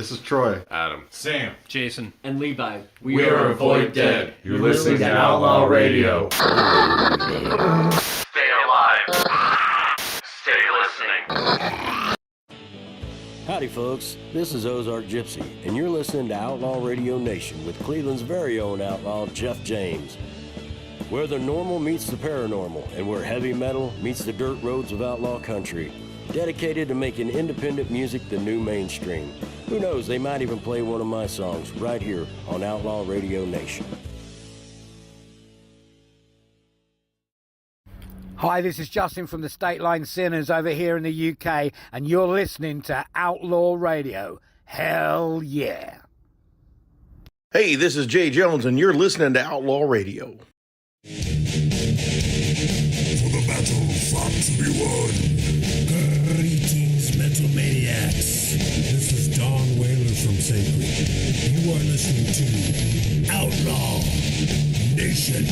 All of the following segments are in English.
This is Troy. Adam. Sam. Jason. And Levi. We are Avoid Dead. You're listening to Outlaw Radio. Stay alive. Stay listening. Howdy, folks. This is Ozark Gypsy, and you're listening to Outlaw Radio Nation with Cleveland's very own outlaw, Jeff James. Where the normal meets the paranormal, and where heavy metal meets the dirt roads of outlaw country. Dedicated to making independent music the new mainstream. Who knows, they might even play one of my songs right here on Outlaw Radio Nation. Hi, this is Justin from the State Line Sinners over here in the UK, and you're listening to Outlaw Radio. Hell yeah. Hey, this is Jay Jones, and you're listening to Outlaw Radio. For the battle fought to be won. Greetings, metal maniacs. This is Don Whaler from Sacred. You are listening to Outlaw Nation.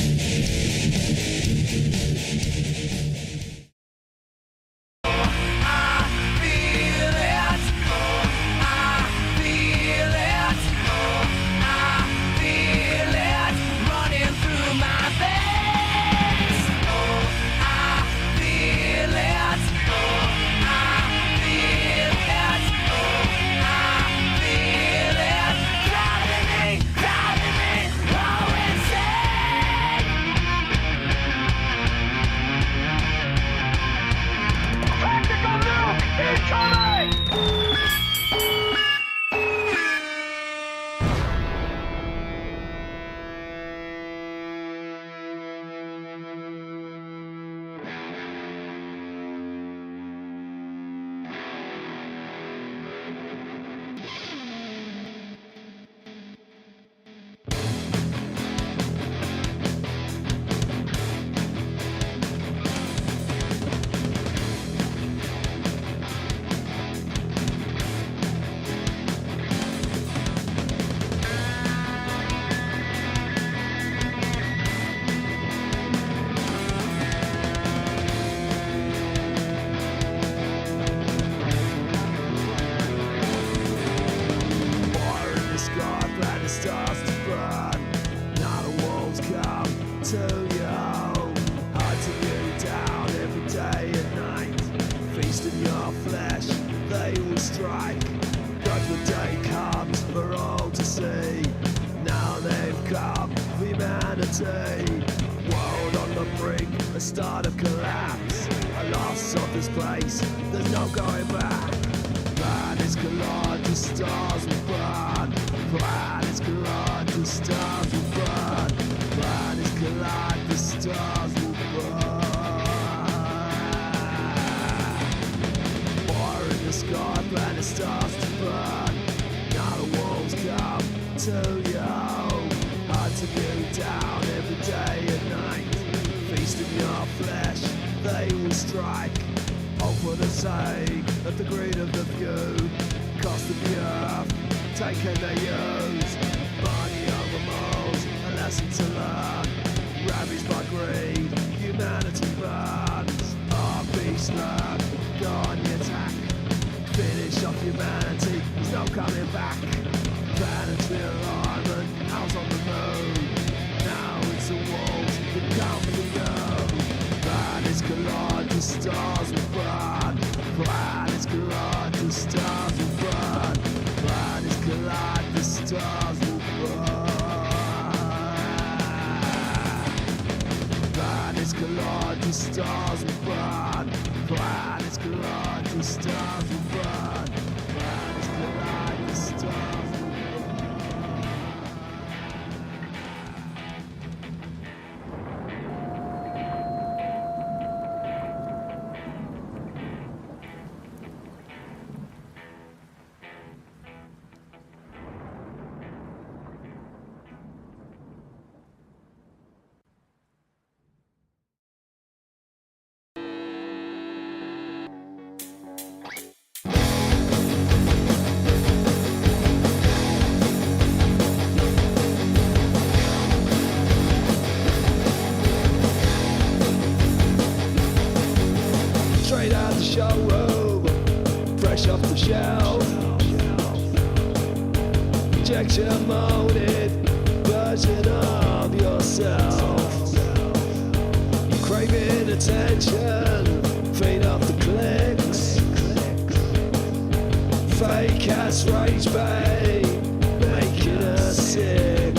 Injection molded version of yourself. You're craving attention, feed off the clicks. Fake ass rage bait, making us sick.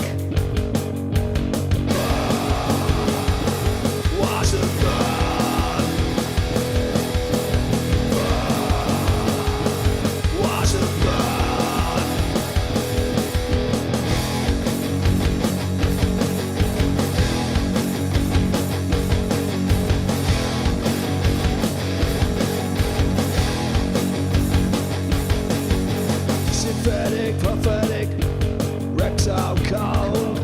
Watch the burn. Watch the burn. Synthetic, prophetic, reptile cold.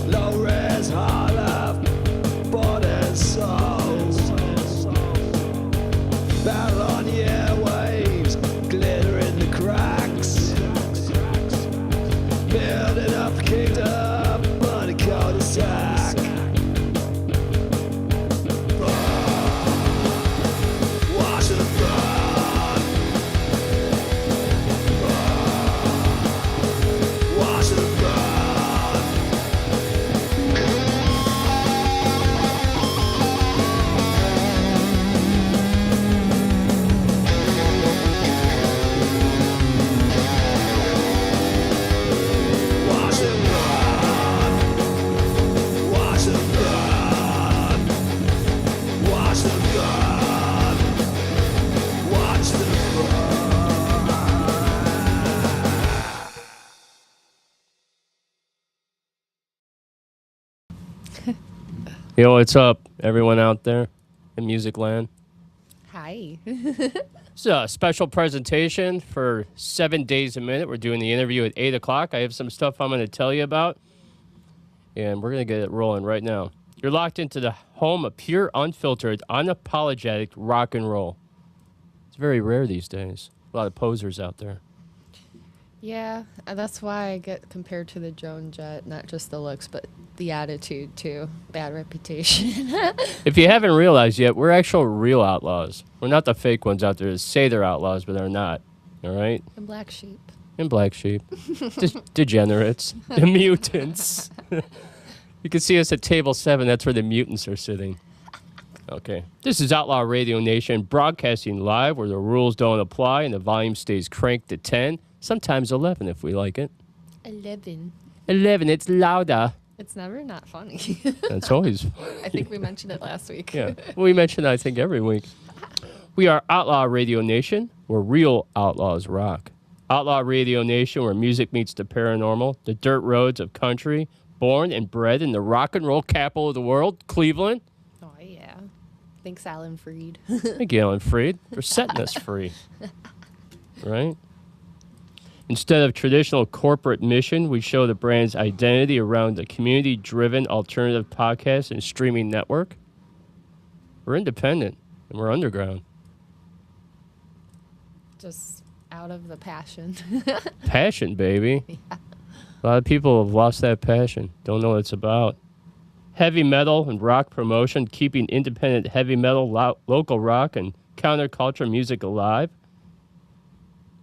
Low res, high left, body and soul. Battle on the airwaves, glitter in the cracks. Building up a kingdom on a cul-de-sac. Watch it burn. Watch it burn. Watch it burn. Watch it burn. Watch it burn. Watch it burn. Yo, what's up, everyone out there in music land? Hi. It's a special presentation for 7 days a minute. We're doing the interview at 8 o'clock. I have some stuff I'm going to tell you about, and we're going to get it rolling right now. You're locked into the home of pure, unfiltered, unapologetic rock and roll. It's very rare these days. A lot of posers out there. Yeah, that's why I get compared to the Joan Jett, not just the looks, but the attitude too. Bad reputation. If you haven't realized yet, we're actual real outlaws. We're not the fake ones out there that say they're outlaws, but they're not. All right? The black sheep. And black sheep. Degenerates. The mutants. You can see us at table 7. That's where the mutants are sitting. Okay. This is Outlaw Radio Nation, broadcasting live where the rules don't apply and the volume stays cranked to 10, sometimes 11 if we like it. 11. 11, it's louder. It's never not funny. That's always I think we mentioned it last week. Yeah, we mention it, I think, every week. We are Outlaw Radio Nation, where real outlaws rock. Outlaw Radio Nation, where music meets the paranormal, the dirt roads of country, born and bred in the rock and roll capital of the world, Cleveland. Oh, yeah. Thanks, Alan Freed. Thank you, Alan Freed, for setting us free. Right? Instead of traditional corporate mission, we show the brand's identity around a community-driven alternative podcast and streaming network. We're independent, and we're underground. Just out of the passion. Passion, baby. Yeah. A lot of people have lost that passion. Don't know what it's about. Heavy metal and rock promotion, keeping independent heavy metal, local rock, and counterculture music alive.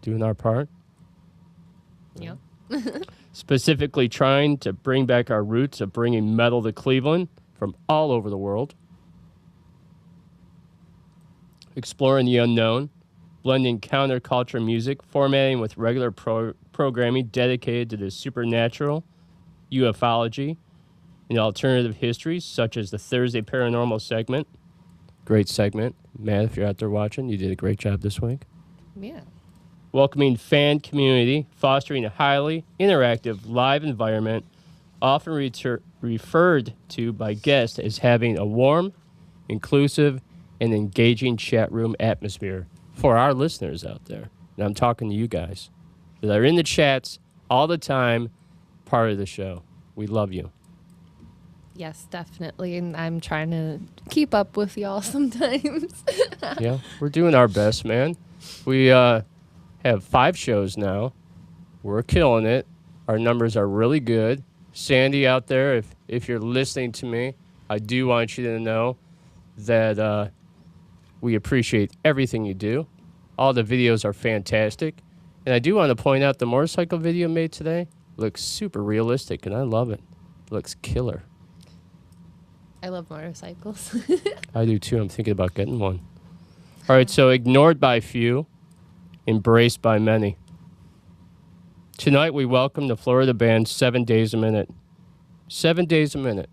Doing our part. Yep. Specifically trying to bring back our roots of bringing metal to Cleveland from all over the world. Exploring the unknown, blending counterculture music, formatting with regular programming dedicated to the supernatural, ufology, and alternative histories, such as the Thursday Paranormal segment. Great segment. Matt, if you're out there watching, you did a great job this week. Yeah. Welcoming fan community, fostering a highly interactive live environment, often referred to by guests as having a warm, inclusive, and engaging chat room atmosphere for our listeners out there. And I'm talking to you guys that are in the chats all the time, part of the show. We love you. Yes, definitely. And I'm trying to keep up with y'all sometimes. Yeah, we're doing our best, man. We have 5 shows now. We're killing it. Our numbers are really good. Sandy out there, if you're listening to me, I do want you to know that we appreciate everything you do. All the videos are fantastic. And I do want to point out the motorcycle video made today looks super realistic, and I love it. Looks killer. I love motorcycles. I do too. I'm thinking about getting one. All right, so ignored by few, embraced by many. Tonight we welcome the Florida band 7 Days a Minute. 7 Days a Minute.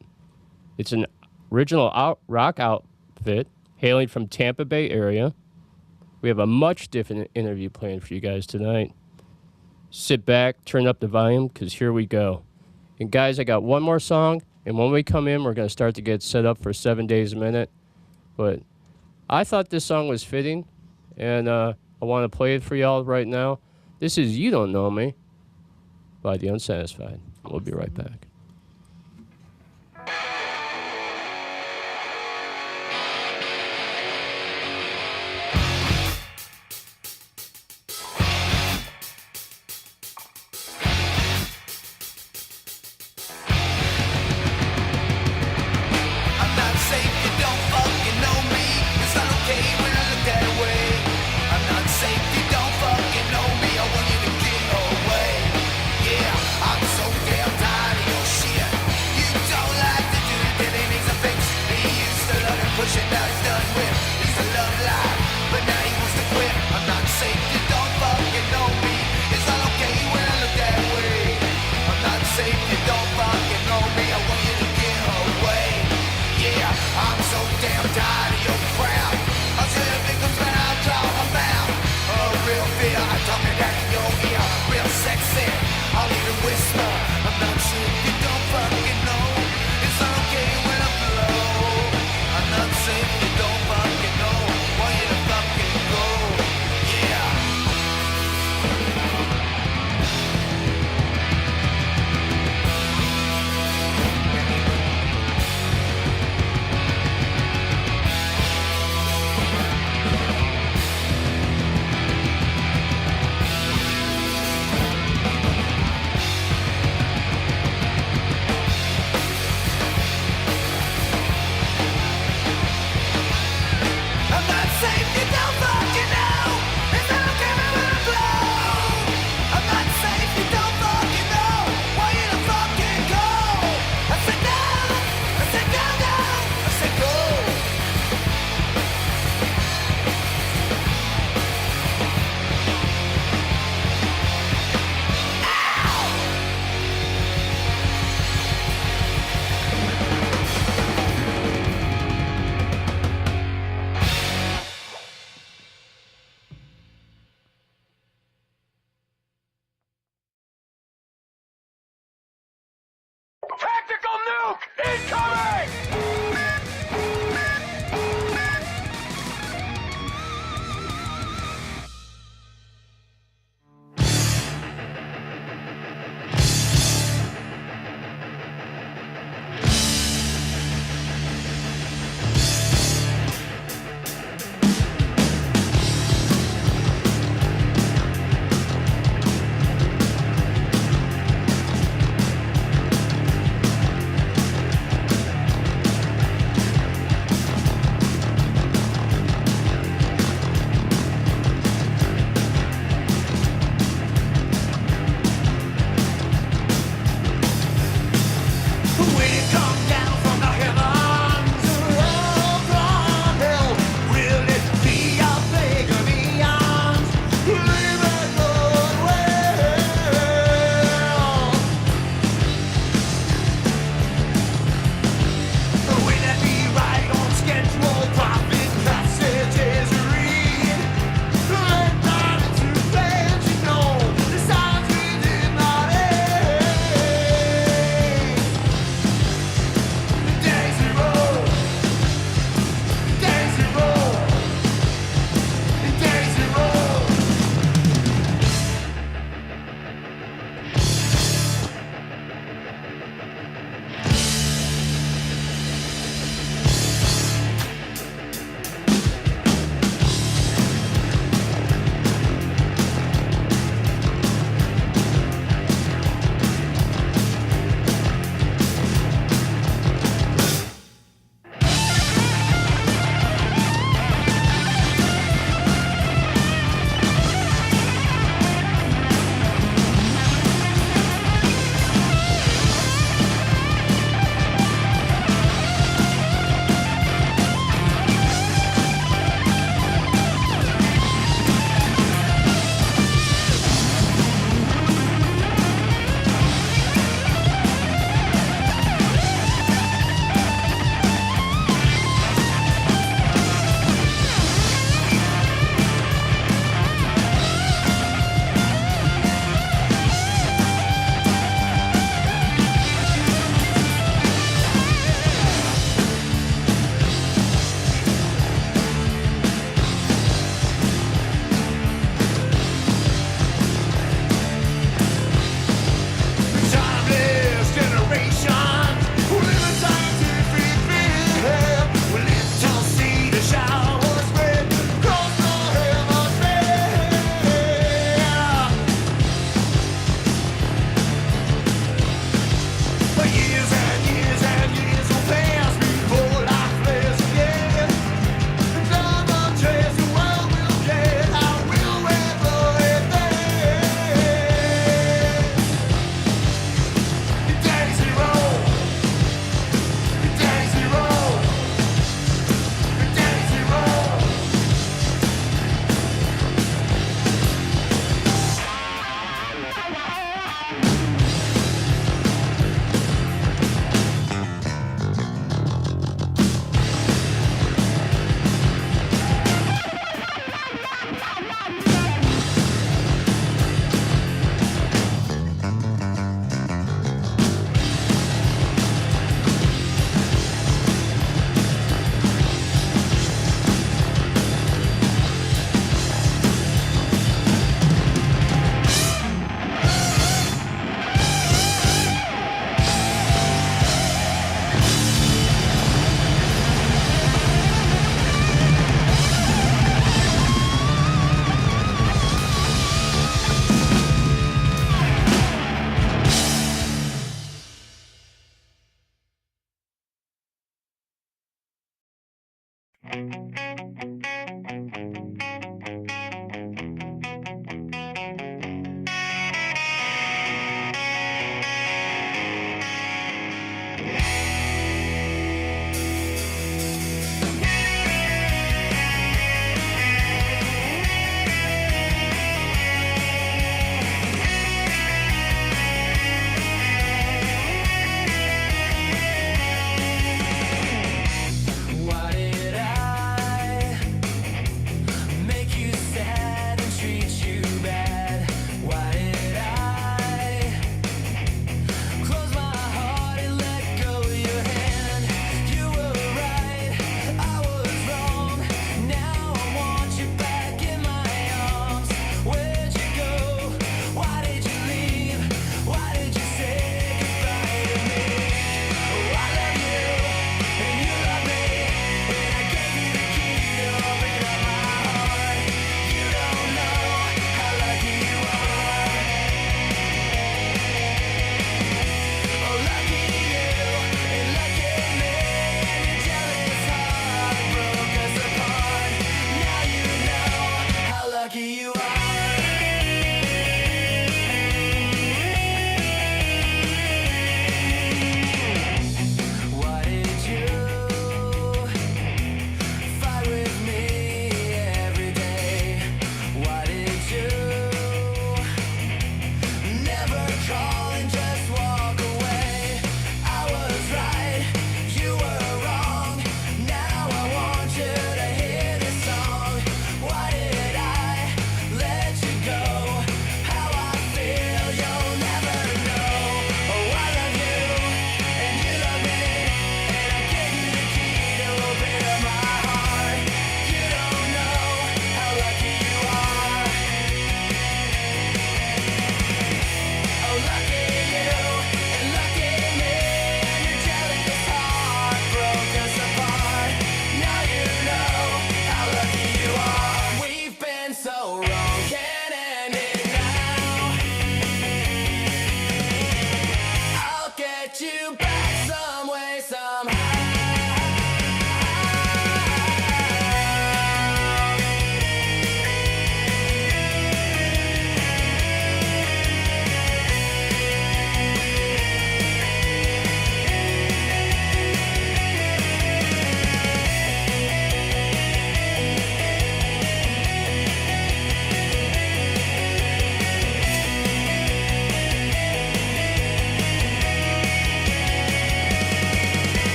It's an original rock outfit hailing from Tampa Bay area. We have a much different interview planned for you guys tonight. Sit back, turn up the volume, because here we go. And guys, I got one more song, and when we come in, we're going to start to get set up for 7 Days a Minute. But I thought this song was fitting, and I want to play it for y'all right now. This is You Don't Know Me by The Unsatisfied. We'll be right back.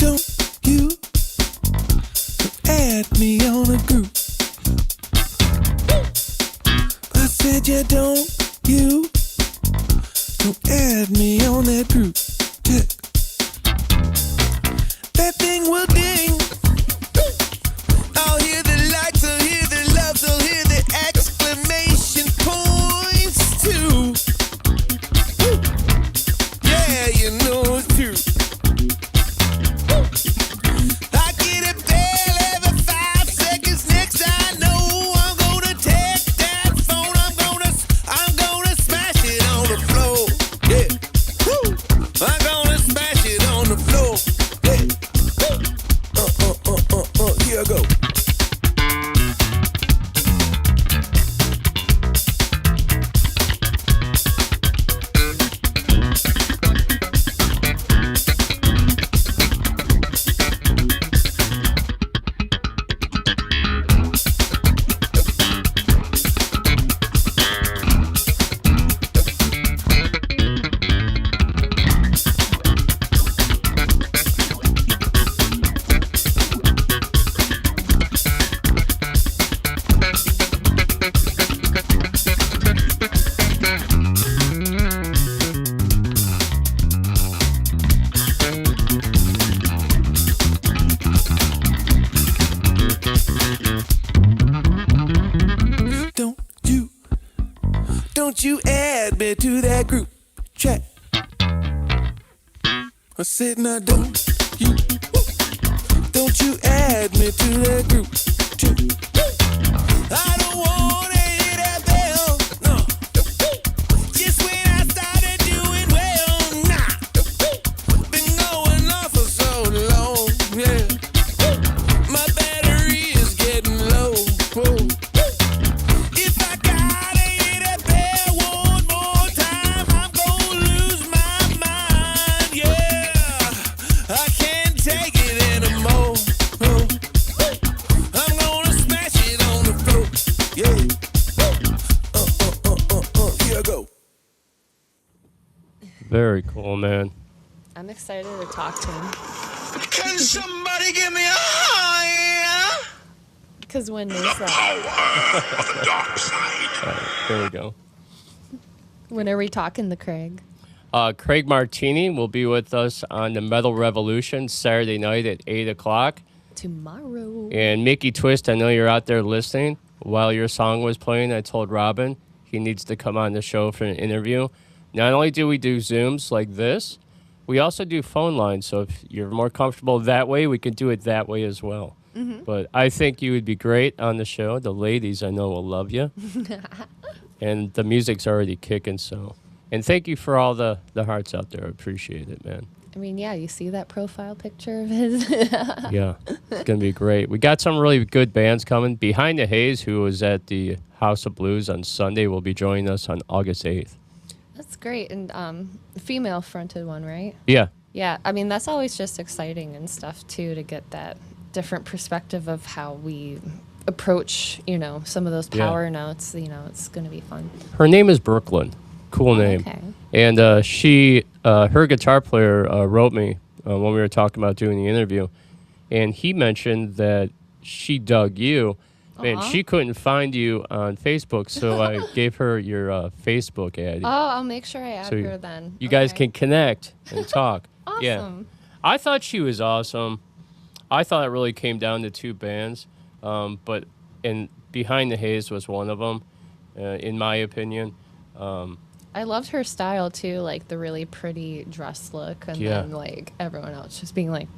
Don't you add me on a group. I said you don't add me on that group. Check. That thing will ding. I'll hear the lights, I'll hear the loves, I'll hear the exclamation points too. Yeah, you know it's true. I get a bell every 5 seconds. Next I know I'm gonna take that phone. I'm gonna smash it on the floor. Yeah. Woo. I'm gonna smash it on the floor. Yeah. Here I go. Don't you add me to that group chat. I said now don't you add me to that group chat. I don't wanna hear that bell, no. Just when I started doing well, nah. Been going on for so long, yeah. My battery is getting low. Whoa. If I gotta hear that bell one more time, I'm gonna lose my mind, yeah. I can't take it anymore. Oh. I'm gonna smash it on the floor, yeah. Here I go. Very cool, man. I'm excited to talk to him. Can somebody give me a high? Because when there's Power of the dark side. There we go. when are we talking to Craig? Craig Martini will be with us on the Metal Revolution Saturday night at 8 o'clock. Tomorrow. And Mickey Twist, I know you're out there listening. While your song was playing, I told Robin he needs to come on the show for an interview. Not only do we do Zooms like this, we also do phone lines. So if you're more comfortable that way, we can do it that way as well. Mm-hmm. But I think you would be great on the show. The ladies, I know, will love you. And the music's already kicking, so. And thank you for all the hearts out there. I appreciate it, man. I mean, yeah, you see that profile picture of his? Yeah, it's going to be great. We got some really good bands coming. Behind the Haze, who was at the House of Blues on Sunday, will be joining us on August 8th. That's great. And female-fronted one, right? Yeah. Yeah, I mean, that's always just exciting and stuff, too, to get that different perspective of how we approach, some of those power notes. It's going to be fun. Her name is Brooklyn. Cool name. Okay. And her guitar player wrote me when we were talking about doing the interview, and he mentioned that she dug you. Man, she couldn't find you on Facebook, so I gave her your Facebook ad. Oh, I'll make sure I add her then. You guys can connect and talk. Awesome. Yeah. I thought she was awesome. I thought it really came down to two bands, but Behind the Haze was one of them, in my opinion. I loved her style too, like the really pretty dress look, and then like everyone else just being like,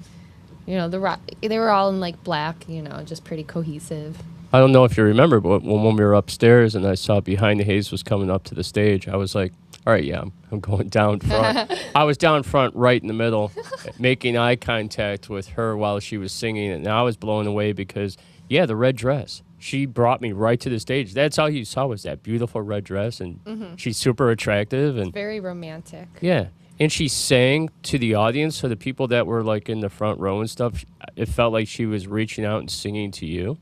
they were all in like black, just pretty cohesive. I don't know if you remember, but when we were upstairs and I saw Behind the Haze was coming up to the stage, I was like, all right, yeah, I'm going down front. I was down front right in the middle, making eye contact with her while she was singing, and I was blown away because, the red dress. She brought me right to the stage. That's all you saw was that beautiful red dress, and she's super attractive. And very romantic. Yeah, and she sang to the audience, so the people that were like in the front row and stuff, it felt like she was reaching out and singing to you.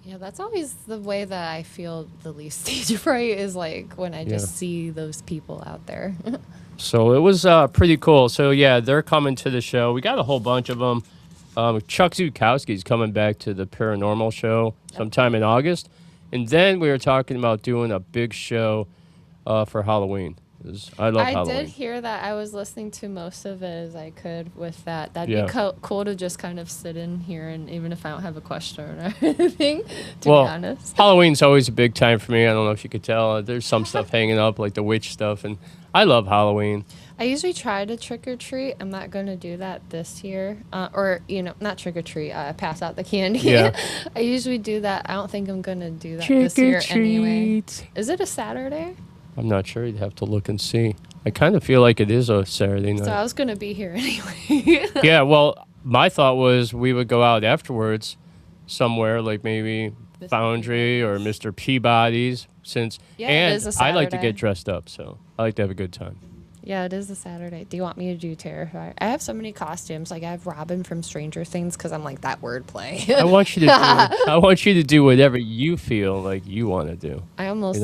Yeah, that's always the way that I feel the least stage fright is like when I just see those people out there. So it was pretty cool. So they're coming to the show. We got a whole bunch of them. Chuck Zukowski's coming back to the Paranormal Show sometime in August. And then we were talking about doing a big show for Halloween. I love Halloween. I did hear that. I was listening to most of it as I could with that. That'd be cool to just kind of sit in here, and even if I don't have a question or anything, to be honest. Halloween's always a big time for me. I don't know if you could tell. There's some stuff hanging up, like the witch stuff, and I love Halloween. I usually try to trick or treat. I'm not going to do that this year. Or, not trick or treat, pass out the candy. Yeah. I usually do that. I don't think I'm going to do that Trick this year or treat. anyway. Is it a Saturday? I'm not sure. You'd have to look and see. I kind of feel like it is a Saturday night. So I was going to be here anyway. Yeah, well, my thought was we would go out afterwards somewhere, like maybe Foundry or Mr. Peabody's. It is a Saturday. I like to get dressed up, so I like to have a good time. Yeah, it is a Saturday. Do you want me to do Terrifier? I have so many costumes. Like I have Robin from Stranger Things because I'm like that wordplay. I want you to do whatever you feel like you want to do. I almost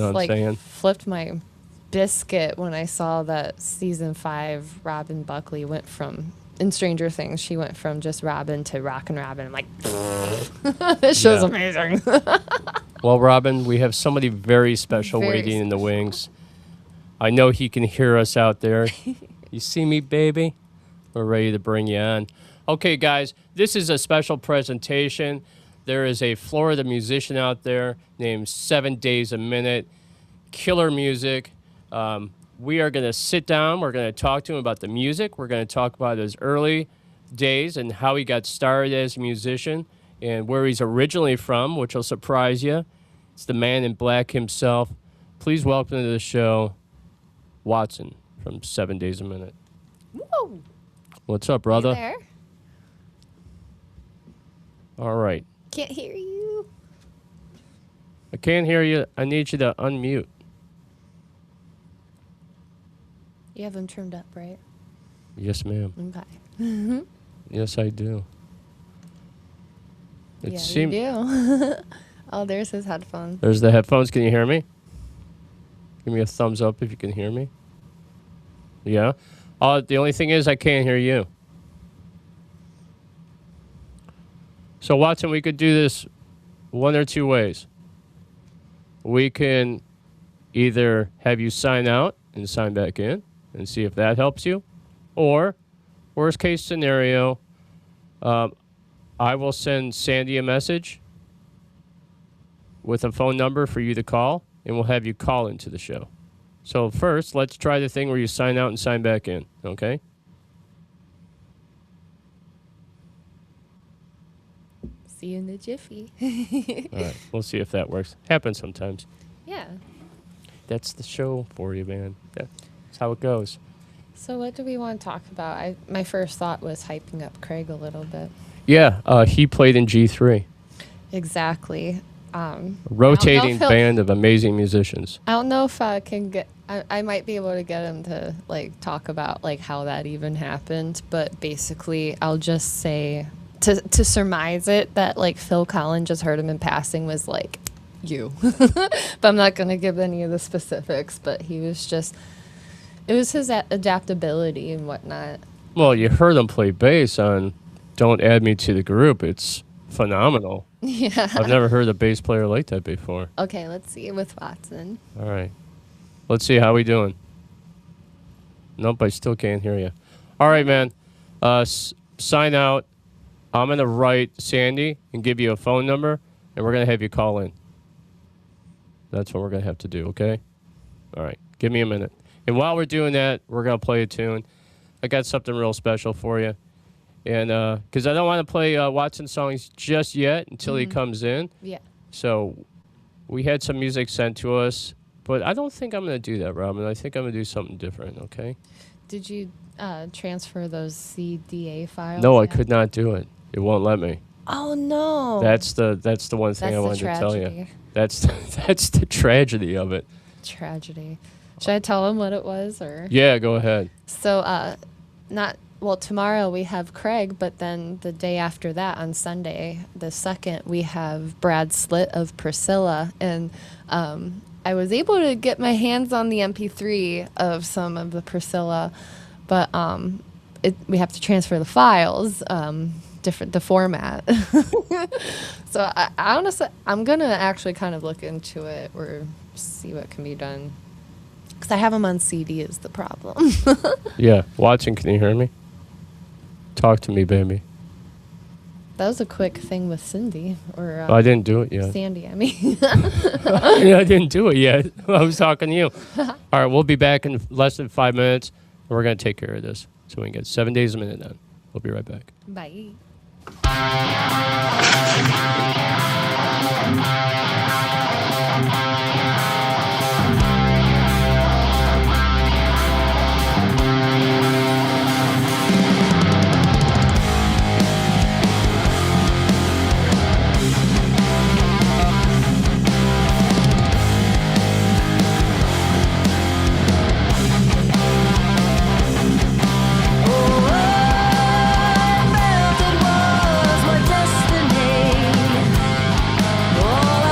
flipped my biscuit when I saw that season 5 Robin Buckley went from in Stranger Things. She went from just Robin to Rockin' Robin. I'm like, this show's amazing. Well, Robin, we have somebody very special waiting in the wings. I know he can hear us out there. You see me, baby? We're ready to bring you on. Okay, guys, this is a special presentation. There is a Florida musician out there named 7 Days a Minute. Killer music. We are going to sit down. We're going to talk to him about the music. We're going to talk about his early days and how he got started as a musician and where he's originally from, which will surprise you. It's the man in black himself. Please welcome to the show, Watson from 7 Days a Minute. Whoa. What's up, brother? Hey there. All right. Can't hear you. I can't hear you. I need you to unmute. You have them trimmed up, right? Yes, ma'am. Okay. Yes, I do. You do. Oh, there's his headphones. There's the headphones. Can you hear me? Give me a thumbs up if you can hear me. Yeah? The only thing is I can't hear you. So, Watson, we could do this one or two ways. We can either have you sign out and sign back in and see if that helps you. Or, worst case scenario, I will send Sandy a message with a phone number for you to call, and we'll have you call into the show. So first, let's try the thing where you sign out and sign back in, okay? See you in the jiffy. All right, we'll see if that works. Happens sometimes. Yeah. That's the show for you, man. That's how it goes. So what do we want to talk about? My first thought was hyping up Craig a little bit. Yeah, he played in G3. Exactly. Rotating band of amazing musicians. I don't know if I can get. I might be able to get him to talk about how that even happened, but basically, I'll just say to surmise it that Phil Collins just heard him in passing was you, but I'm not gonna give any of the specifics. But he was just. It was his adaptability and whatnot. Well, you heard him play bass on "Don't Add Me to the Group." It's phenomenal. Yeah. I've never heard a bass player like that before. Okay, let's see with Watson. All right. Let's see how we doing. Nope, I still can't hear you. All right, man. Sign out. I'm going to write Sandy and give you a phone number, and we're going to have you call in. That's what we're going to have to do, okay? All right. Give me a minute. And while we're doing that, we're going to play a tune. I got something real special for you. And because I don't want to play Watson songs just yet until he comes in. Yeah. So we had some music sent to us, but I don't think I'm going to do that, Robin. I think I'm going to do something different, okay? Did you transfer those CDA files? No, I could not do it. It won't let me. Oh, no. That's the one thing I wanted to tell you. That's the tragedy of it. Tragedy. Should I tell him what it was? Or? Yeah, go ahead. So tomorrow we have Craig, but then the day after that, on Sunday, the 2nd, we have Brad Slitt of Priscilla. And I was able to get my hands on the MP3 of some of the Priscilla, but we have to transfer the files different the format. So I honestly, I'm gonna actually kind of look into it or see what can be done. Because I have them on CD is the problem. Yeah. Watson, can you hear me? Talk to me, baby. That was a quick thing with Cindy or I didn't do it yet. Sandy. I mean, Yeah, I didn't do it yet. I was talking to you. All right, we'll be back in less than 5 minutes. And we're going to take care of this. So we can get 7 days a minute then. We'll be right back. bye. All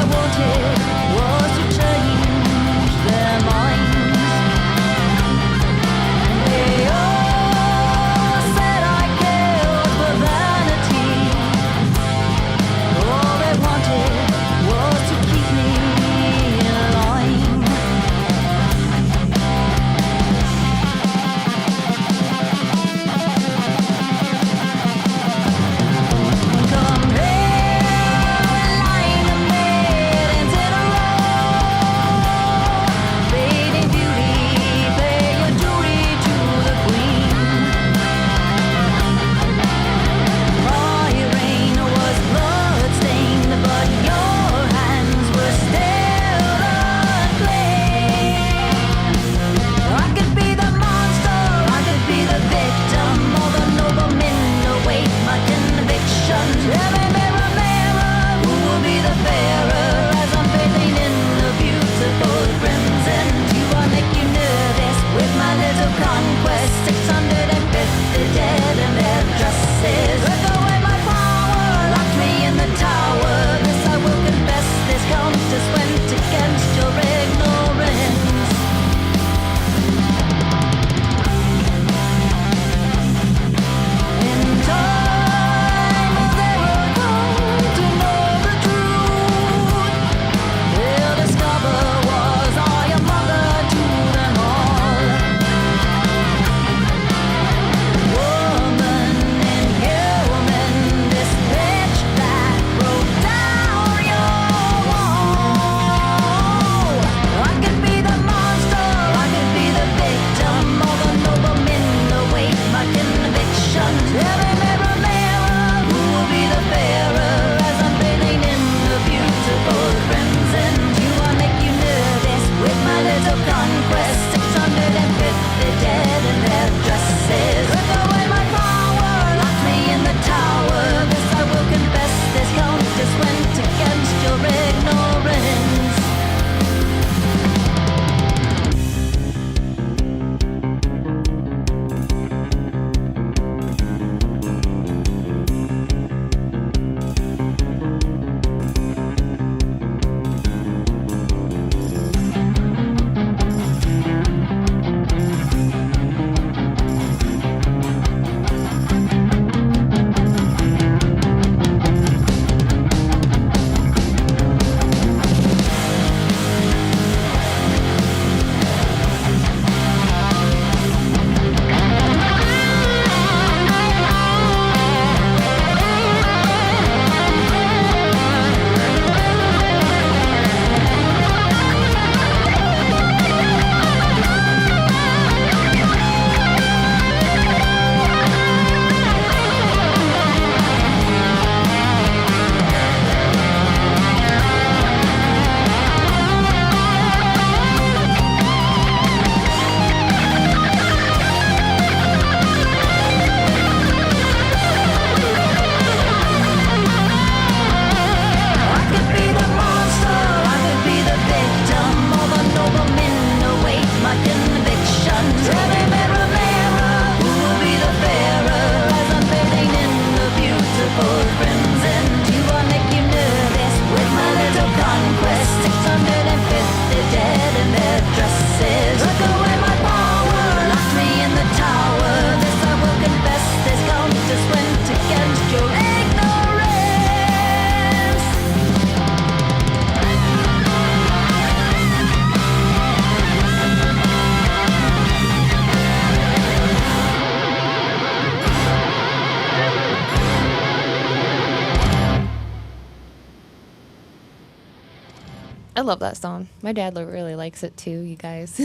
I love that song. My dad really likes it too, you guys.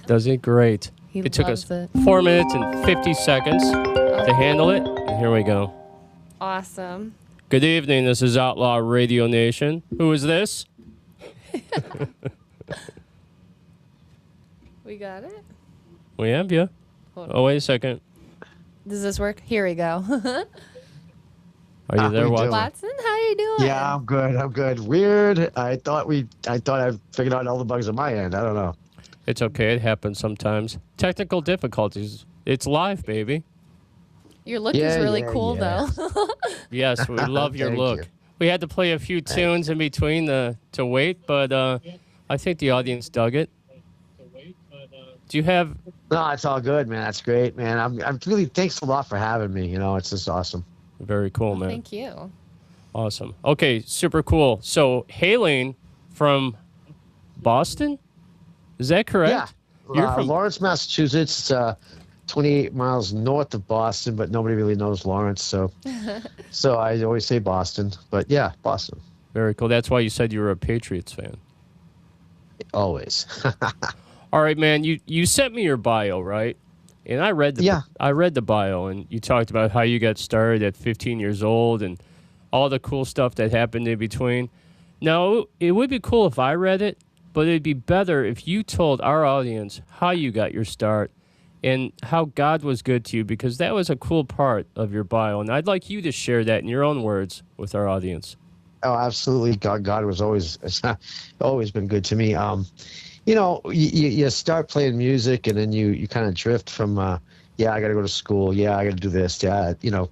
Does it? Great. He It took us loves it. 4 minutes and 50 seconds to handle it. And here we go. Awesome. Good evening. This is Outlaw Radio Nation. Who is this? We got it? We have you. Hold Oh, wait a second. Does this work? Here we go. Are you there, Watson? Watson, how you doing? Yeah, I'm good. I'm good. Weird. I thought I figured out all the bugs on my end. I don't know. It's okay. It happens sometimes. Technical difficulties. It's live, baby. Your look is really cool, though. Yes, we love your Thank look. you. We had to play a few tunes in between to wait, but I think the audience dug it. Do you have... No, it's all good, man. That's great, man. I'm really, thanks a lot for having me. You know, it's just awesome. Very cool, man. Thank you. Awesome. Okay, super cool. So, hailing from Boston? Is that correct? Yeah. You're from Lawrence, Massachusetts. 28 miles north of Boston, but nobody really knows Lawrence, so I always say Boston. But yeah, Boston. Very cool. That's why you said you were a Patriots fan. Always. All right, man. You sent me your bio, right? And I read the bio, and you talked about how you got started at 15 years old and all the cool stuff that happened in between. Now, it would be cool if I read it, but it'd be better if you told our audience how you got your start and how God was good to you, because that was a cool part of your bio, and I'd like you to share that in your own words with our audience. Oh, absolutely. God was always been good to me. You know, you start playing music, and then you kind of drift from, I got to go to school. Yeah, I got to do this. Yeah, you know,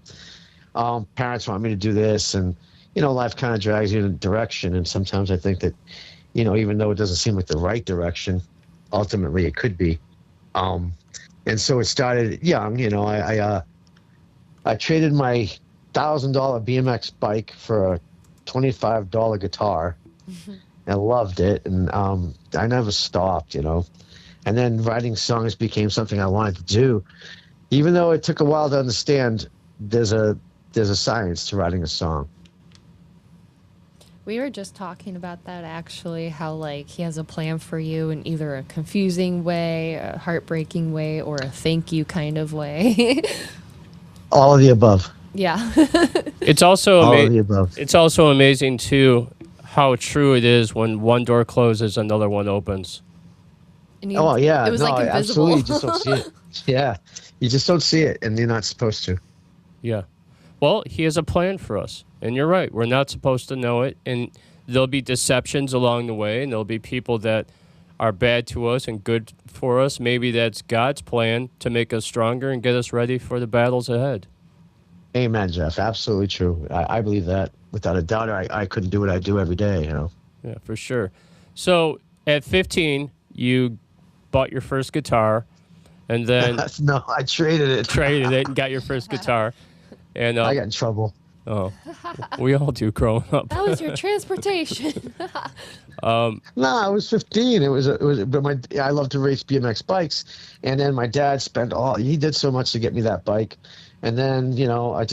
parents want me to do this, and, you know, life kind of drags you in a direction. And sometimes I think that, you know, even though it doesn't seem like the right direction, ultimately it could be. And so it started young. You know, I traded my $1,000 BMX bike for a $25 guitar. Mm-hmm. I loved it, and I never stopped, you know. And then writing songs became something I wanted to do, even though it took a while to understand. There's a science to writing a song. We were just talking about that, actually, how, like, he has a plan for you in either a confusing way, a heartbreaking way, or a thank you kind of way. All of the above. Yeah. It's also all of the above. It's also amazing, too, how true it is when one door closes, another one opens. And yeah. It was like invisible. Absolutely. You just don't see it. Yeah. You just don't see it, and you're not supposed to. Yeah. Well, he has a plan for us. And you're right. We're not supposed to know it. And there'll be deceptions along the way. And there'll be people that are bad to us and good for us. Maybe that's God's plan to make us stronger and get us ready for the battles ahead. Amen, Jeff. Absolutely true. I believe that. Without a doubt, I couldn't do what I do every day, you know. Yeah, for sure. So at 15, you bought your first guitar. And then... No, I traded it. Traded it and got your first guitar. And I got in trouble. Oh, we all do growing up. That was your transportation. No, I was 15. But I love to race BMX bikes, and then my dad he did so much to get me that bike, and then, you know, I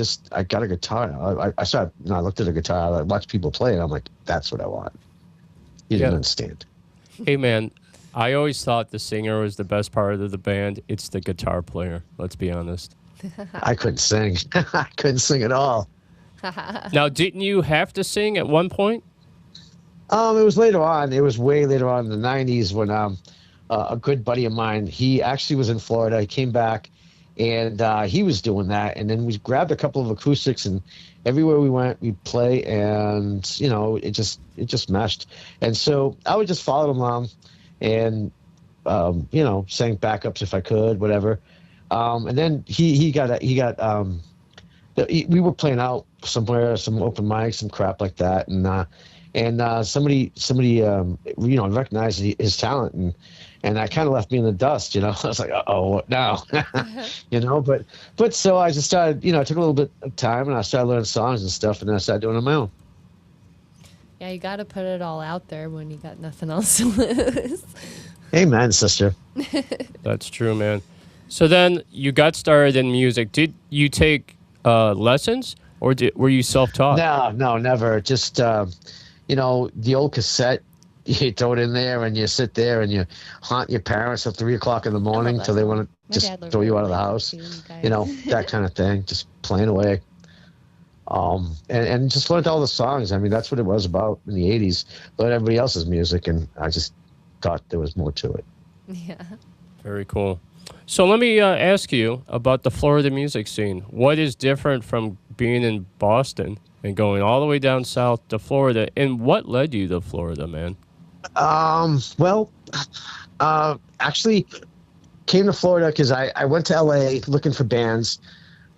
got a guitar. I looked at a guitar, I watched people play, and I'm like, that's what I want. You didn't understand. Hey man, I always thought the singer was the best part of the band. It's the guitar player. Let's be honest. I couldn't sing. I couldn't sing at all. Now, didn't you have to sing at one point? It was later on. It was way later on in the 90s when a good buddy of mine, he actually was in Florida. He came back, and he was doing that. And then we grabbed a couple of acoustics, and everywhere we went, we'd play, and, you know, it just meshed. And so I would just follow along and, you know, sang backups if I could, whatever. And then we were playing out somewhere, some open mics, some crap like that, and somebody you know, recognized his talent, and that kind of left me in the dust, you know. I was like, oh, what now? You know, but so I just started, you know, it took a little bit of time, and I started learning songs and stuff, and then I started doing it on my own. Yeah, you got to put it all out there when you got nothing else to lose. Amen, sister. That's true, man. So then you got started in music. Did you take lessons, or were you self-taught? No, never. Just, you know, the old cassette you throw it in there and you sit there and you haunt your parents at 3 o'clock in the morning till they want to just throw you out of the house. You know, that kind of thing, just playing away. And just learned all the songs. I mean, that's what it was about in the 80s. Learned everybody else's music, and I just thought there was more to it. Yeah. Very cool. So let me ask you about the Florida music scene. What is different from being in Boston and going all the way down south to Florida? And what led you to Florida, man? Actually came to Florida because I went to LA looking for bands.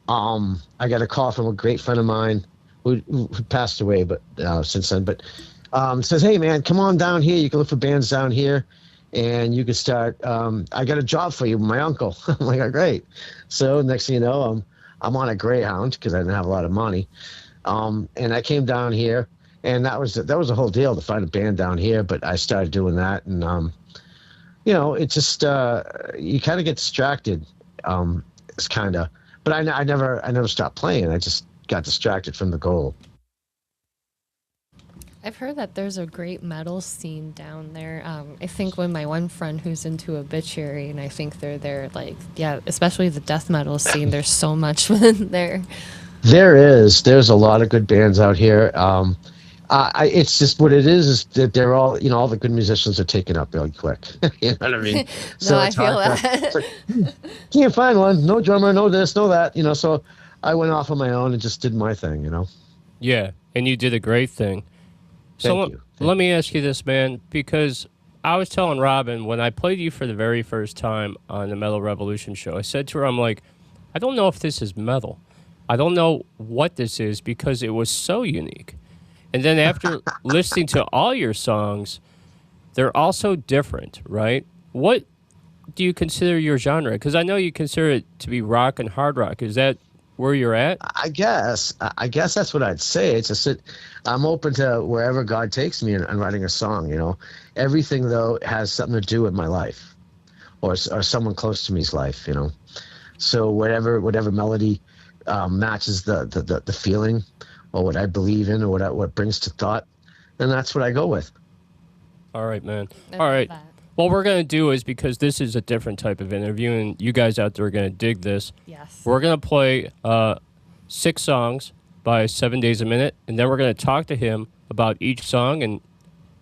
I got a call from a great friend of mine who passed away, but since then. But says, "Hey man, come on down here. You can look for bands down here, and you can start. I got a job for you, my uncle." I'm like, "Oh, great." So next thing you know, I'm on a Greyhound because I didn't have a lot of money, and I came down here, and that was a whole deal to find a band down here. But I started doing that, and you know, it just you kind of get distracted. It's kind of. But I never stopped playing. I just got distracted from the goal. I've heard that there's a great metal scene down there. I think when my one friend who's into Obituary, and I think they're there, like, yeah, especially the death metal scene, there's so much there. There's a lot of good bands out here. It's just what it is that they're all, you know, all the good musicians are taken up really quick. You know what I mean? No, I feel that. Can't find one. No drummer, no this, no that. You know, so I went off on my own and just did my thing, you know? Yeah, and you did a great thing. Thank you. Let me ask you this, man, because I was telling Robin when I played you for the very first time on the Metal Revolution show, I said to her, I'm like, I don't know if this is metal. I don't know what this is because it was so unique. And then after listening to all your songs, they're also different, right? What do you consider your genre? Because I know you consider it to be rock and hard rock. Is that where you're at? I guess that's what I'd say. It's just that I'm open to wherever God takes me in writing a song, you know. Everything, though, has something to do with my life or someone close to me's life, you know. So whatever melody matches the feeling or what I believe in or what brings to thought, and that's what I go with. All right, man. All right. What we're going to do is, because this is a different type of interview, and you guys out there are going to dig this, yes, we're going to play 6 songs by 7 days a minute, and then we're going to talk to him about each song, and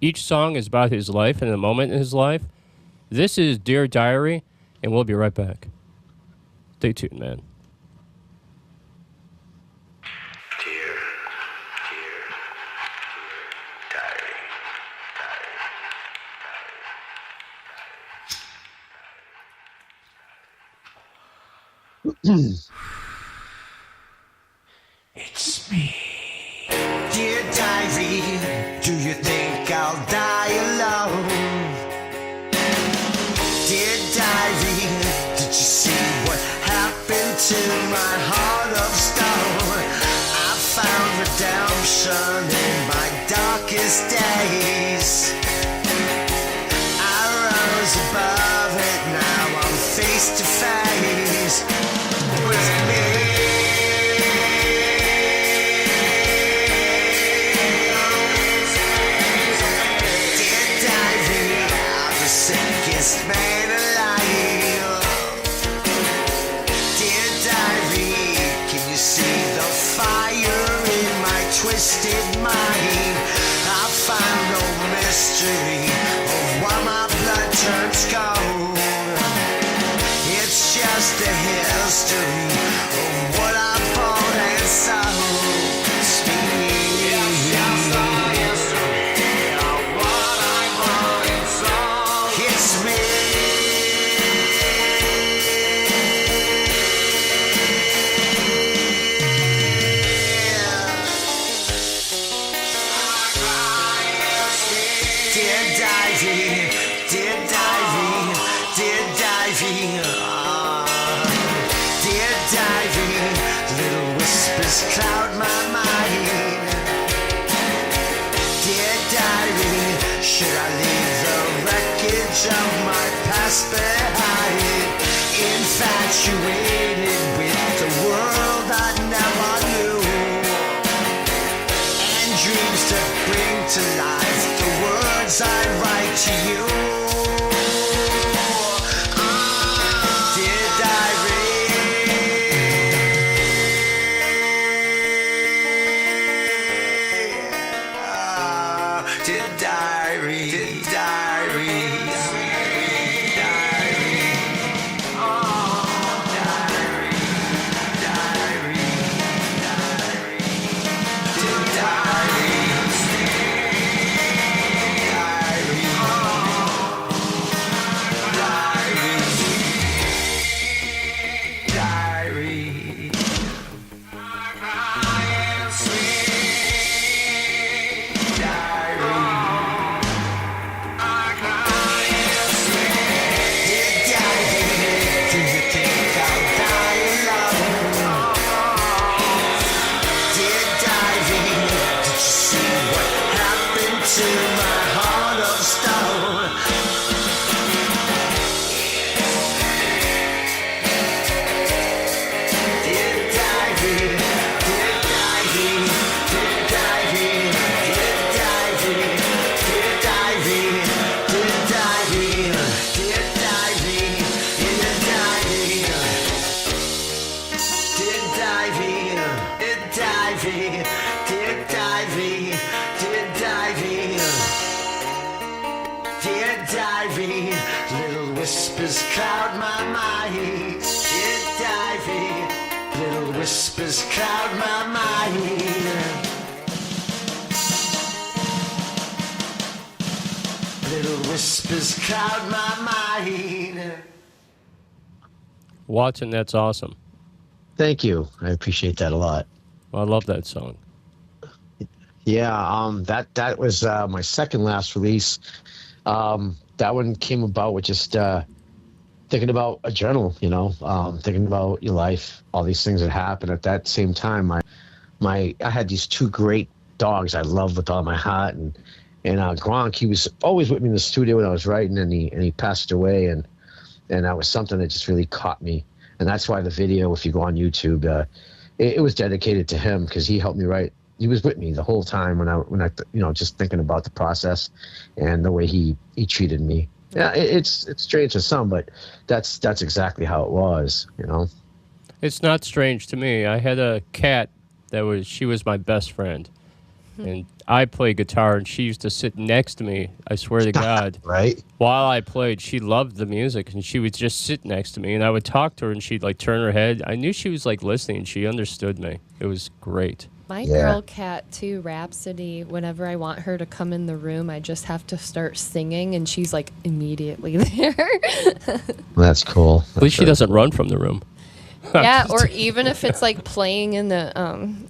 each song is about his life and a moment in his life. This is Dear Diary, and we'll be right back. Stay tuned, man. It's me. Dear diary, do you think I'll die alone? Dear diary, did you see what happened to my heart of stone? I found redemption in my darkest days. I rose above it, now I'm face to face with me. Man alive. Dear diary, can you see the fire in my twisted mind? I find no mystery of why my blood turns cold. It's just a history of what I bought and sold. It's me. It's just a history of what I bought and sold. It's me. Cloud my mind. Dear diary, should I leave the wreckage of my past behind? Infatuated with the world I never knew, and dreams to bring to life the words I write to you. Dear diary, dear diary, whispers cloud my mind. Dear diving, little whispers cloud my mind. Little whispers cloud my mind. Watson, that's awesome. Thank you. I appreciate that a lot. I love that song. Yeah, that was my second last release. That one came about with just thinking about a journal, thinking about your life, all these things that happened. At that same time, I had these two great dogs I loved with all my heart, and Gronk, he was always with me in the studio when I was writing, and he passed away, and that was something that just really caught me, and that's why the video, if you go on YouTube, it was dedicated to him because he helped me write. He was with me the whole time when I just thinking about the process and the way he treated me. Yeah, it's strange to some, but that's exactly how it was, It's not strange to me. I had a cat she was my best friend, and I play guitar, and she used to sit next to me. I swear to God, right? While I played, she loved the music, and she would just sit next to me, and I would talk to her, and she'd like turn her head. I knew she was like listening. She understood me. It was great. My girl cat, too, Rhapsody, whenever I want her to come in the room, I just have to start singing, and she's, like, immediately there. That's cool. At least she doesn't run from the room. Yeah, or even if it's, like, playing in the,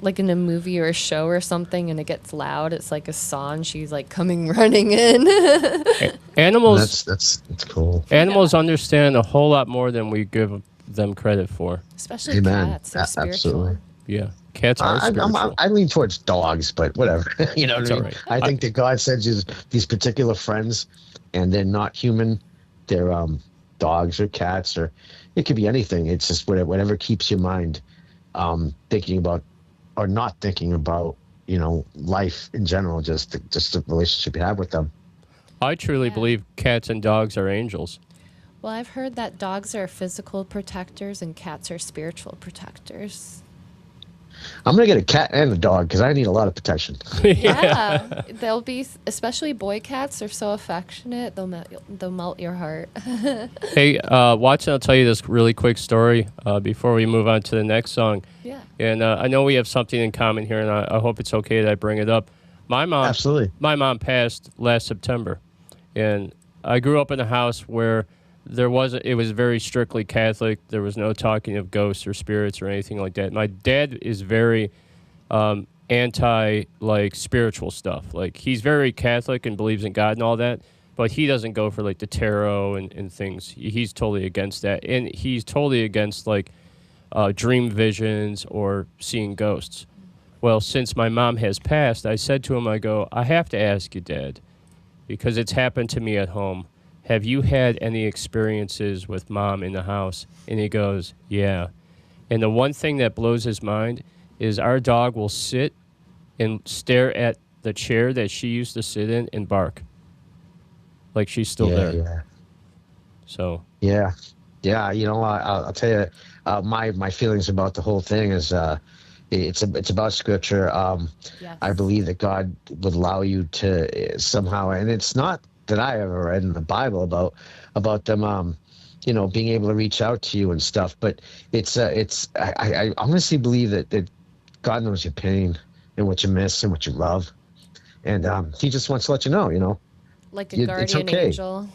like, in a movie or a show or something, and it gets loud, it's like a song, she's, like, coming running in. Animals... That's cool. Animals understand a whole lot more than we give them credit for. Especially cats. They're spiritual. Absolutely. Yeah. Cats are spiritual. I lean towards dogs, but whatever. You know what I mean? Right. I think that God sends you these particular friends, and they're not human. They're dogs or cats, or it could be anything. It's just whatever keeps your mind thinking about or not thinking about, life in general, just the relationship you have with them. I truly believe cats and dogs are angels. Well, I've heard that dogs are physical protectors and cats are spiritual protectors. I'm going to get a cat and a dog because I need a lot of protection. Yeah. They'll be, especially boy cats, are so affectionate. They'll melt your heart. Hey, Watson, I'll tell you this really quick story before we move on to the next song. Yeah. And I know we have something in common here, and I hope it's okay that I bring it up. My mom passed last September, and I grew up in a house where it was very strictly Catholic. There was no talking of ghosts or spirits or anything like that. My dad is very anti spiritual stuff. Like, he's very Catholic and believes in God and all that, but he doesn't go for the tarot and things. He's totally against that, and he's totally against dream visions or seeing ghosts. Well, since my mom has passed, I said to him, I have to ask you, Dad, because it's happened to me at home. Have you had any experiences with Mom in the house? And he goes, yeah. And the one thing that blows his mind is our dog will sit and stare at the chair that she used to sit in and bark. Like she's still there. Yeah. So. Yeah. You know, I'll tell you, my feelings about the whole thing is, it's about scripture. Yes. I believe that God would allow you to somehow, and it's not that I ever read in the Bible about them, you know, being able to reach out to you and stuff. But I honestly believe that God knows your pain and what you miss and what you love, and He just wants to let you know, you know, Like a it's guardian okay. angel.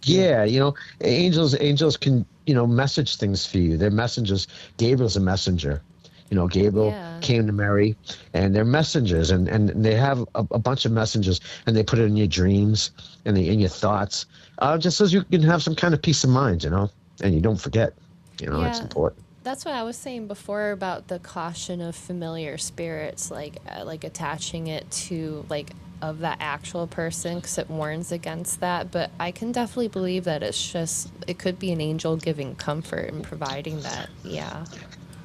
Yeah, you know, angels can, you know, message things for you. They're messengers. Gabriel's a messenger. You know, Gabriel came to Mary, and they're messengers, and they have a bunch of messengers, and they put it in your dreams and in your thoughts, just so you can have some kind of peace of mind, you know, and you don't forget. You know, it's important. That's what I was saying before about the caution of familiar spirits, like attaching it to like of that actual person, because it warns against that. But I can definitely believe that it could be an angel giving comfort and providing that. Yeah.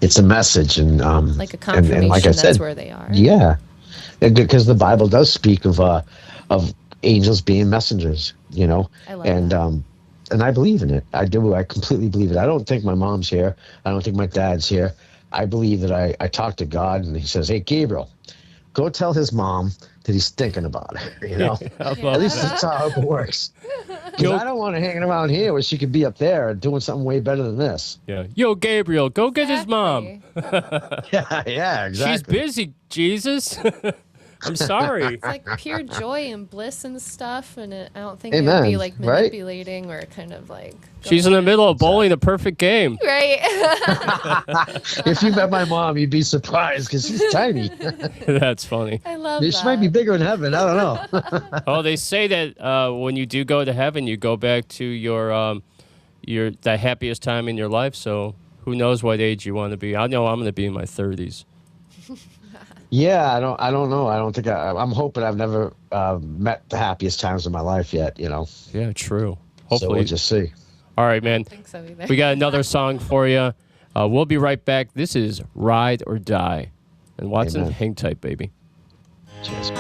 It's a message, and like a confirmation and like I said, that's where they are. Yeah, because the Bible does speak of angels being messengers, you know, I love and that. And I believe in it. I do. I completely believe it. I don't think my mom's here. I don't think my dad's here. I believe that I talk to God, and He says, "Hey, Gabriel, go tell his mom that he's thinking about her." You know, at least that's how it works. Because I don't want her hanging around here where she could be up there doing something way better than this. Yeah. Yo, Gabriel, go get his mom. Yeah, exactly. She's busy, Jesus. I'm sorry. It's like pure joy and bliss and stuff, and I don't think Amen, it would be like right? manipulating or kind of like. She's in the middle of bowling the perfect game. Right. If you met my mom, you'd be surprised because she's tiny. That's funny. I love She might be bigger in heaven. I don't know. Oh, they say that when you do go to heaven, you go back to your the happiest time in your life. So who knows what age you want to be? I know I'm going to be in my 30s. Yeah, I don't know. I don't think I'm hoping I've never met the happiest times of my life yet. You know. Yeah, true. So Hopefully, we'll just see. All right, man. I don't think so either. We got another song for you. We'll be right back. This is Ride or Die. And Watson, Amen. hang tight, baby. Cheers.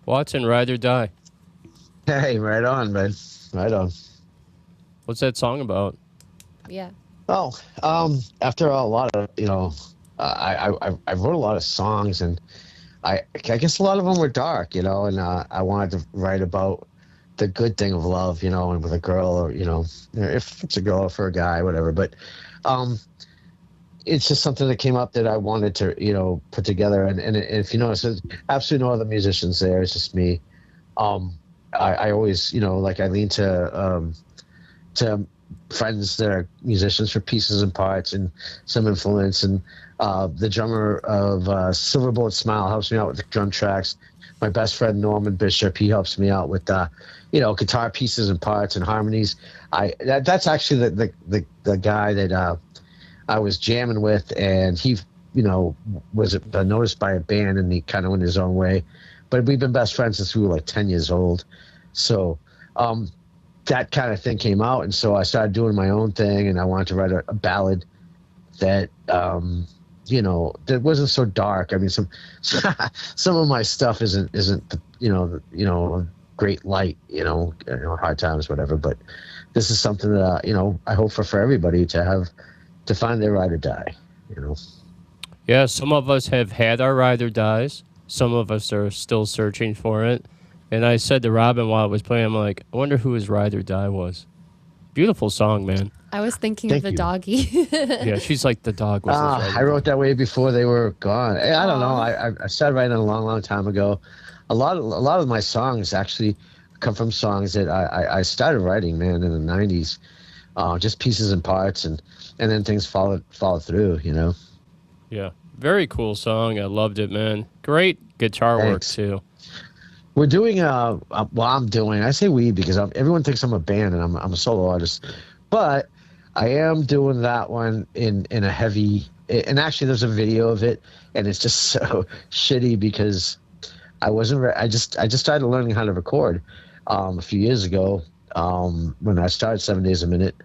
Watson, Ride or Die. Hey, right on, man. Right on. What's that song about? Yeah. Oh, after a lot of, I wrote a lot of songs, and I guess a lot of them were dark, and I wanted to write about the good thing of love, and with a girl, or if it's a girl or for a guy, whatever. But it's just something that came up that I wanted to, put together. And if you notice, there's absolutely no other musicians there. It's just me. I always, like I lean to friends that are musicians for pieces and parts and some influence. And the drummer of Silverbolt Smile helps me out with the drum tracks. My best friend Norman Bishop, he helps me out with guitar pieces and parts and harmonies. That's actually the guy that I was jamming with, and he was noticed by a band, and he kind of went his own way. But we've been best friends since we were like 10 years old. So that kind of thing came out, and so I started doing my own thing, and I wanted to write a ballad that that wasn't so dark. I mean, some of my stuff isn't great light, hard times, whatever. But this is something that I hope for everybody to find their ride or die. Yeah, some of us have had our ride or dies. Some of us are still searching for it. And I said to Robin while I was playing, I'm like, I wonder who his ride or die was. Beautiful song, man. I was thinking of the doggy. Yeah, she's like the dog was his ride or die. I wrote that way before they were gone. I don't know. I started writing a long time ago. A lot of my songs actually come from songs that I started writing, man, in the 90s. Just pieces and parts, and then things follow through, Yeah, very cool song. I loved it, man. Great guitar work, too. We're doing I say we because everyone thinks I'm a band and I'm a solo artist, but I am doing that one in a heavy, and actually there's a video of it, and it's just so shitty because I just started learning how to record a few years ago when I started 7 days a minute,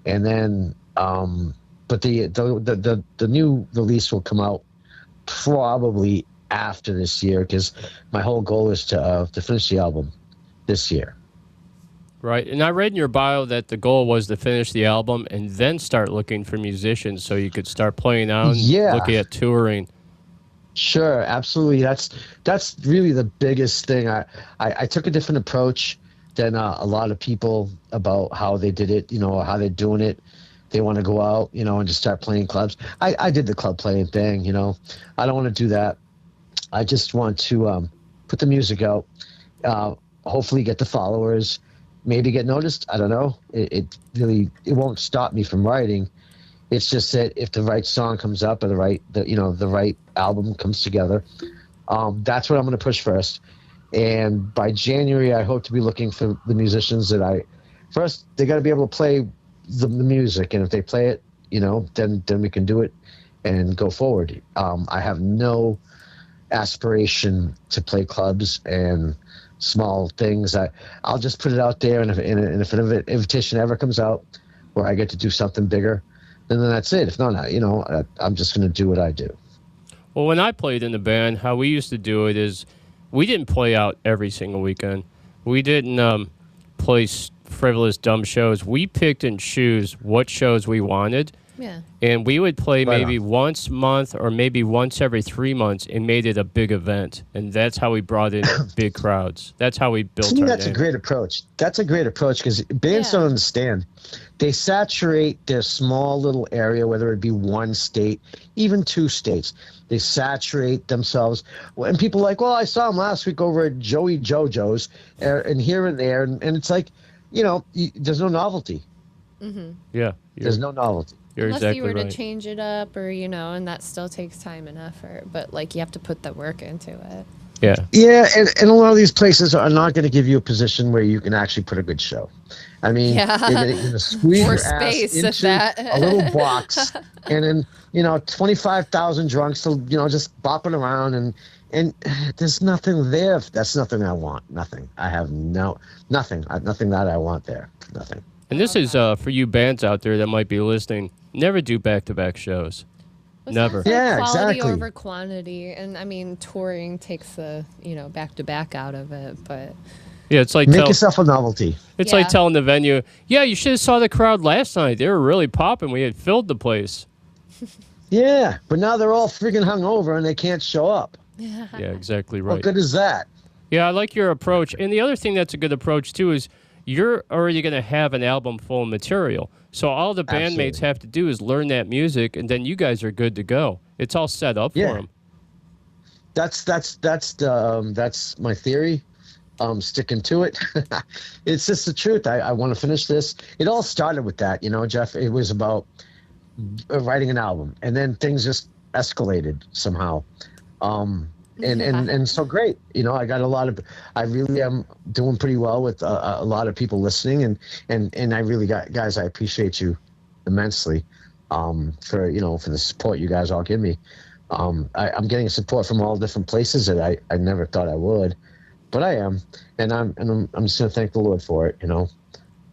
and then but the new release will come out probably after this year, because my whole goal is to finish the album this year. Right, and I read in your bio that the goal was to finish the album and then start looking for musicians so you could start playing out and looking at touring. Sure, absolutely. That's really the biggest thing. I took a different approach than a lot of people about how they did it, how they're doing it. They want to go out, and just start playing clubs. I did the club playing thing, I don't want to do that. I just want to put the music out, hopefully get the followers, maybe get noticed. I don't know. It won't stop me from writing. It's just that if the right song comes up or the right album comes together, that's what I'm going to push first. And by January, I hope to be looking for the musicians that first they got to be able to play the music, and if they play it, then we can do it and go forward. I have no aspiration to play clubs and small things. I'll just put it out there, and if an invitation ever comes out where I get to do something bigger, then that's it. If not, I'm just going to do what I do. Well, when I played in the band, how we used to do it is we didn't play out every single weekend. We didn't play frivolous, dumb shows. We picked and choose what shows we wanted. Yeah. And we would play maybe once a month or maybe once every 3 months and made it a big event. And that's how we brought in big crowds. That's how we built our that's name. a great approach. That's a great approach because bands don't understand. They saturate their small little area, whether it be one state, even two states. They saturate themselves. And people are like, well, I saw him last week over at Joey JoJo's and here and there. And it's like, there's no novelty. Mm-hmm. Yeah. There's no novelty. You're Unless exactly you were right. to change it up or, and that still takes time and effort. But, you have to put the work into it. Yeah. Yeah, and a lot of these places are not going to give you a position where you can actually put a good show. I mean, you're going to squeeze your ass into a little box, and then 25,000 drunks, just bopping around, and there's nothing there. That's nothing I want. Nothing. I have nothing. Nothing that I want there. Nothing. And this is for you bands out there that might be listening. Never do back-to-back shows. Never. It's like Yeah, quality exactly. over quantity, and I mean touring takes the back to back out of it, but Yeah, it's like Make yourself a novelty. it's Yeah. like telling the venue, yeah, you should have saw the crowd last night. They were really popping. We had filled the place. Yeah, but now they're all freaking hungover and they can't show up. Yeah, exactly What right. good is that? Yeah, I like your approach. And the other thing that's a good approach too is you're already going to have an album full of material. So all the bandmates Absolutely. have to do is learn that music, and then you guys are good to go. It's all set up Yeah. for them. That's my theory. Sticking to it. It's just the truth. I want to finish this. It all started with that, Jeff. It was about writing an album, and then things just escalated somehow. And so great. I got I really am doing pretty well with a lot of people listening, and I really guys, I appreciate you immensely for the support you guys all give me. I'm getting support from all different places that I never thought I would, but I am, and I'm just gonna thank the Lord for it.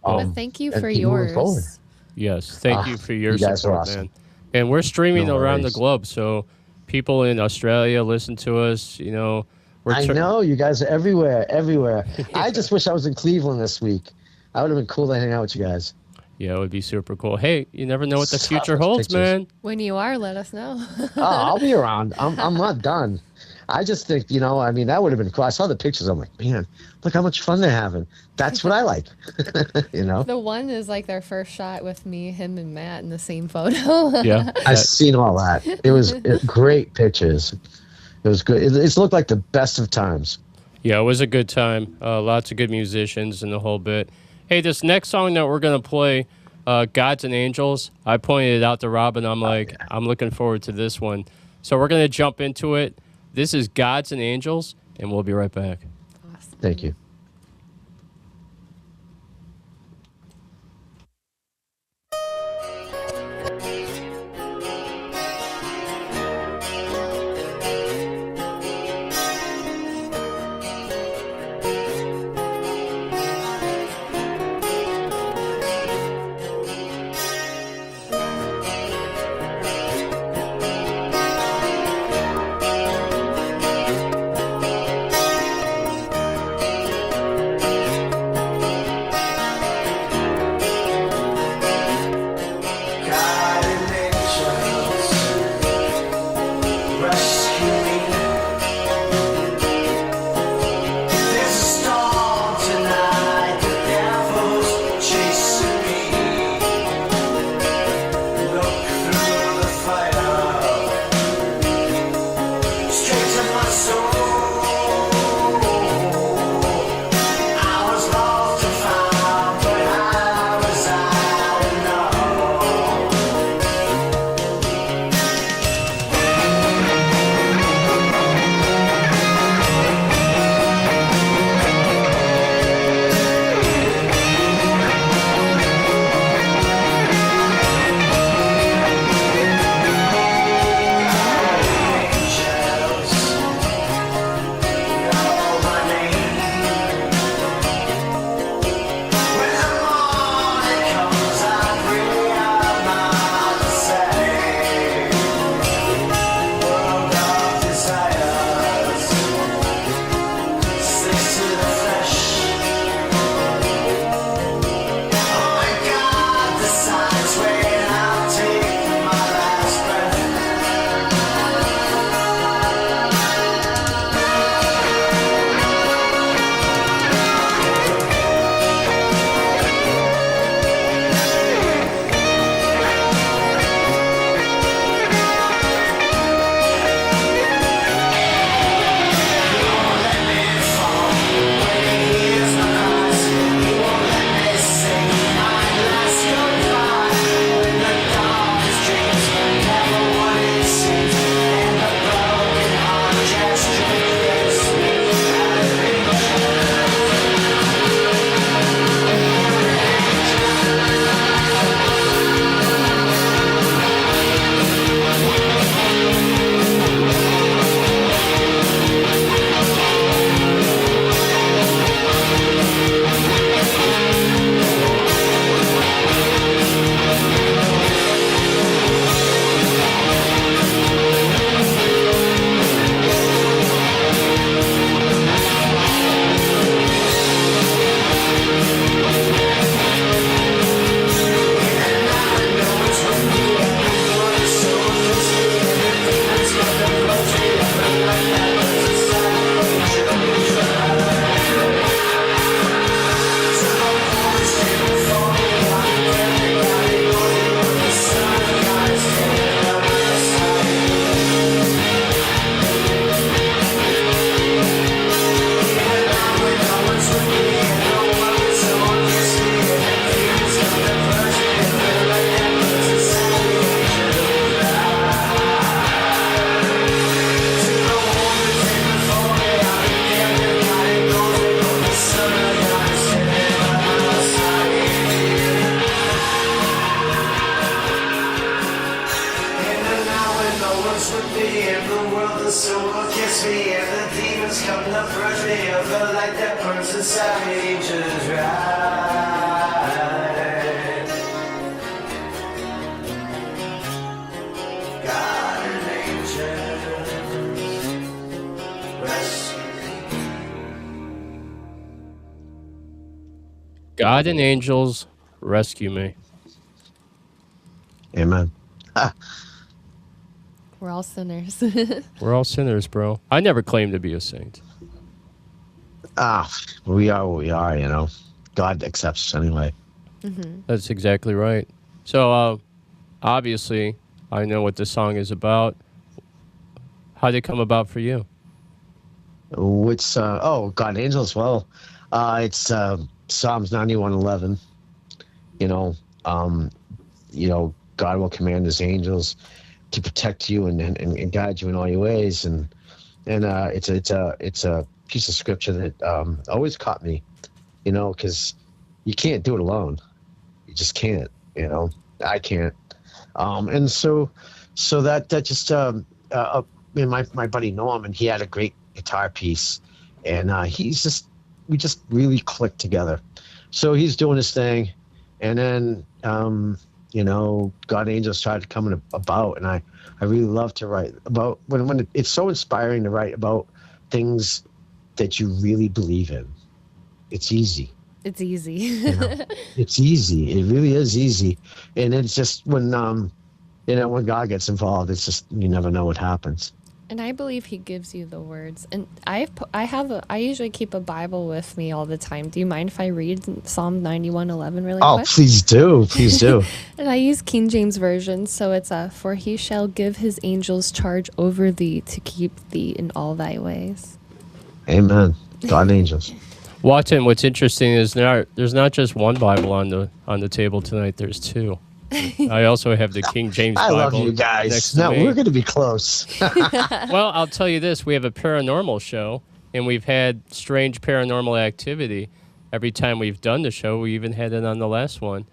but thank you and for keep moving forward. yours. Yes, thank you for your you guys are support, awesome. man. And we're streaming No around the worries. globe, so people in Australia listen to us. We're I know you guys are everywhere. I just wish I was in Cleveland this week. I would have been cool to hang out with you guys. Yeah, it would be super cool. Hey, you never know what the Saw future those holds, pictures. man. When you are, let us know. Oh, I'll be around. I'm not done. I just think, that would have been cool. I saw the pictures. I'm like, man, look how much fun they're having. That's what I like. The one is like their first shot with me, him, and Matt in the same photo. Yeah. I've seen all that. It was great pictures. It was good. It's looked like the best of times. Yeah, it was a good time. Lots of good musicians and the whole bit. Hey, this next song that we're going to play, Gods and Angels, I pointed it out to Robin. I'm like, I'm looking forward to this one. So we're going to jump into it. This is Gods and Angels, and we'll be right back. Thank you. kiss me and the demons come to purge me of the light that burns inside me just right. God and angels rescue me. God and angels rescue me. Amen. We're all sinners. We're all sinners, bro. I never claimed to be a saint. We are what we are, you know. God accepts us anyway. That's exactly right. So, obviously, I know what the song is about. How did it come about for you? Which, God and angels, well, it's Psalms 91:11. You know, God will command his angels to protect you and guide you in all your ways, and it's a piece of scripture that always caught me, you know, because you can't do it alone. You just can't, you know. I can't, and so that just my buddy Norman, he had a great guitar piece, and we just really clicked together. So he's doing his thing, and then you know, God Angels started coming about, and I really love to write about when it's so inspiring to write about things that you really believe in. It's easy. It's easy. You know? It's easy. It really is easy, and it's just when when God gets involved, it's just you never know what happens. And I believe he gives you the words. And I usually keep a Bible with me all the time. Do you mind if I read Psalm 91:11 really quick? Please do. Please do. And I use King James Version, so it's for he shall give his angels charge over thee to keep thee in all thy ways. Amen. God and angels. Watson, what's interesting is there's not just one Bible on the table tonight. There's two. I also have the King James Bible. I love you guys. Next to Now me. we're going to be close. Well, I'll tell you this. We have a paranormal show, and we've had strange paranormal activity every time we've done the show. We even had it on the last one.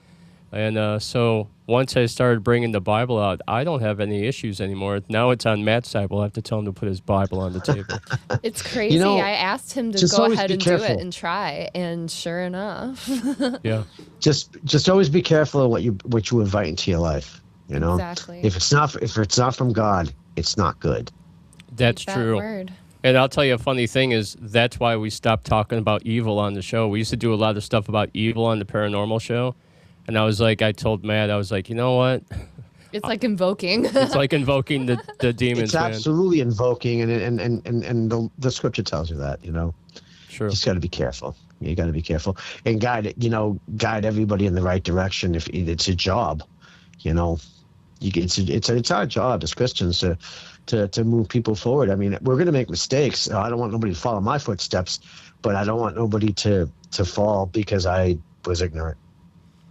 And so once I started bringing the Bible out, I don't have any issues anymore. Now it's on Matt's side. We'll have to tell him to put his Bible on the table. It's crazy. You know, I asked him to go ahead and do it and try, and sure enough. Yeah. Just always be careful of what you invite into your life. You know, Exactly. If it's not from God, it's not good. That's That true. word. And I'll tell you a funny thing is that's why we stopped talking about evil on the show. We used to do a lot of stuff about evil on the paranormal show. And I told Matt, I was like, you know what? It's like invoking. It's like invoking the demons. It's absolutely invoking, and the scripture tells you that, you know. Sure. You just got to be careful. You got to be careful and guide everybody in the right direction. If it's a job, you know, it's our job as Christians to move people forward. I mean, we're going to make mistakes. I don't want nobody to follow my footsteps, but I don't want nobody to fall because I was ignorant.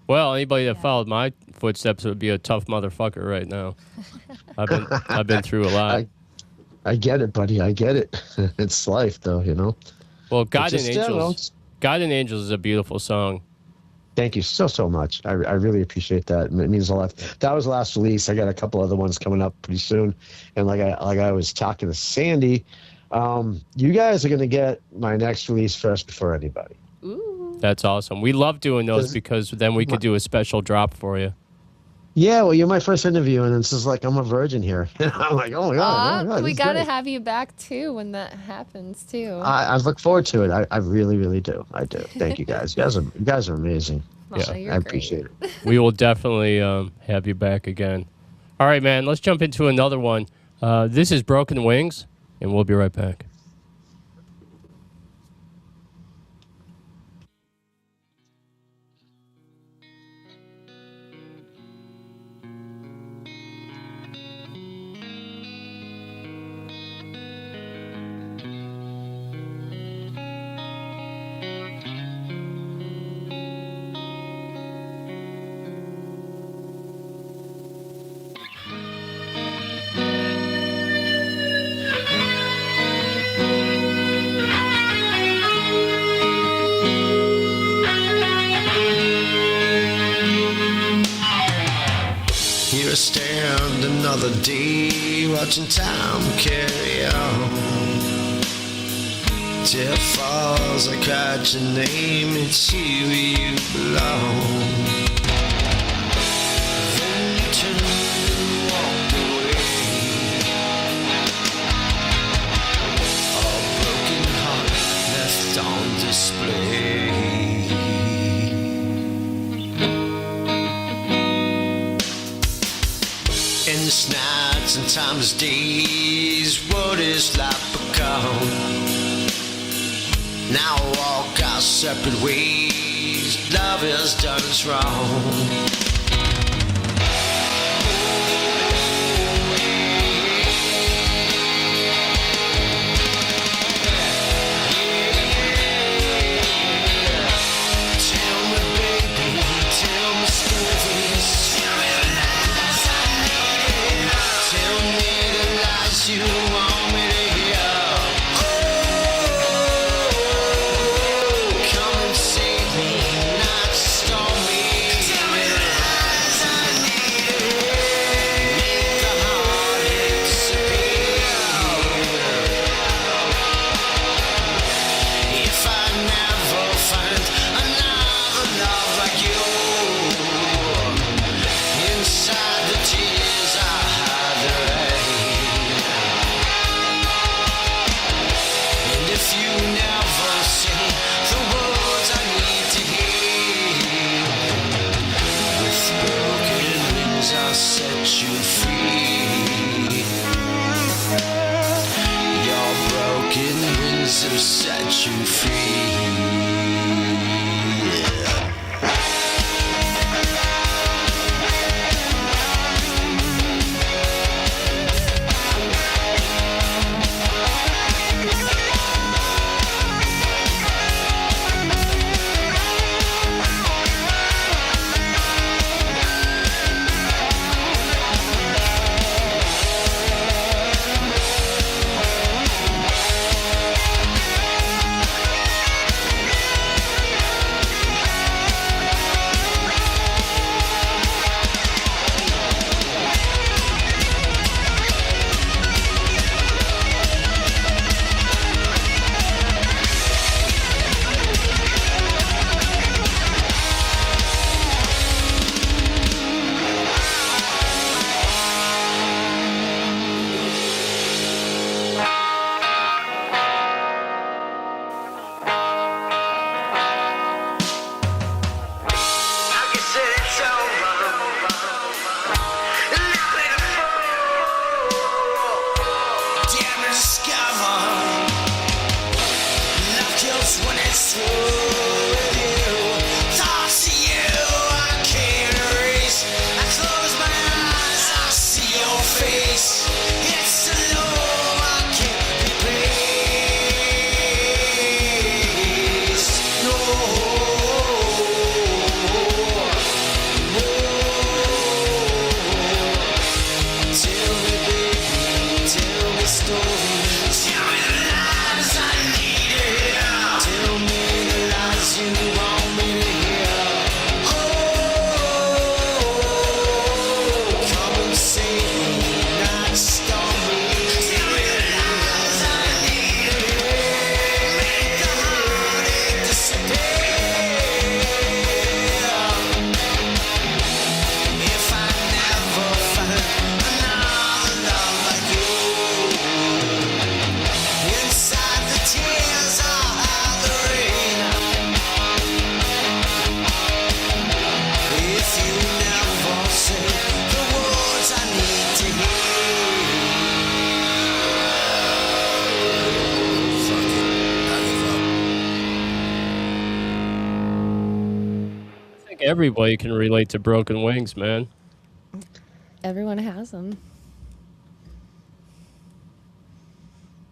Well, anybody that followed my footsteps would be a tough motherfucker right now. I've been through a lot. I get it, buddy. I get it. It's life, though, you know. Well, God and Angels is a beautiful song. Thank you so much. I really appreciate that. It means a lot. That was the last release. I got a couple other ones coming up pretty soon. And like I was talking to Sandy, you guys are going to get my next release first before anybody. Ooh. That's awesome. We love doing those because then we could do a special drop for you. Yeah, well, you're my first interview, and it's just like I'm a virgin here. I'm like, oh my god, we got to have you back too when that happens too. I look forward to it. I really, really do. I do. Thank you guys. You guys are amazing. Yeah, I appreciate it. We will definitely have you back again. All right, man. Let's jump into another one. This is Broken Wings, and we'll be right back. Here I stand another day, watching time carry on. Till it falls, I got your name, it's here where you belong. Then you turn and walk away. A broken heart left on display. Endless nights and timeless days, what is life become? Now walk our separate ways, love has done us wrong. Set you free. Everybody can relate to broken wings, man. Everyone has them.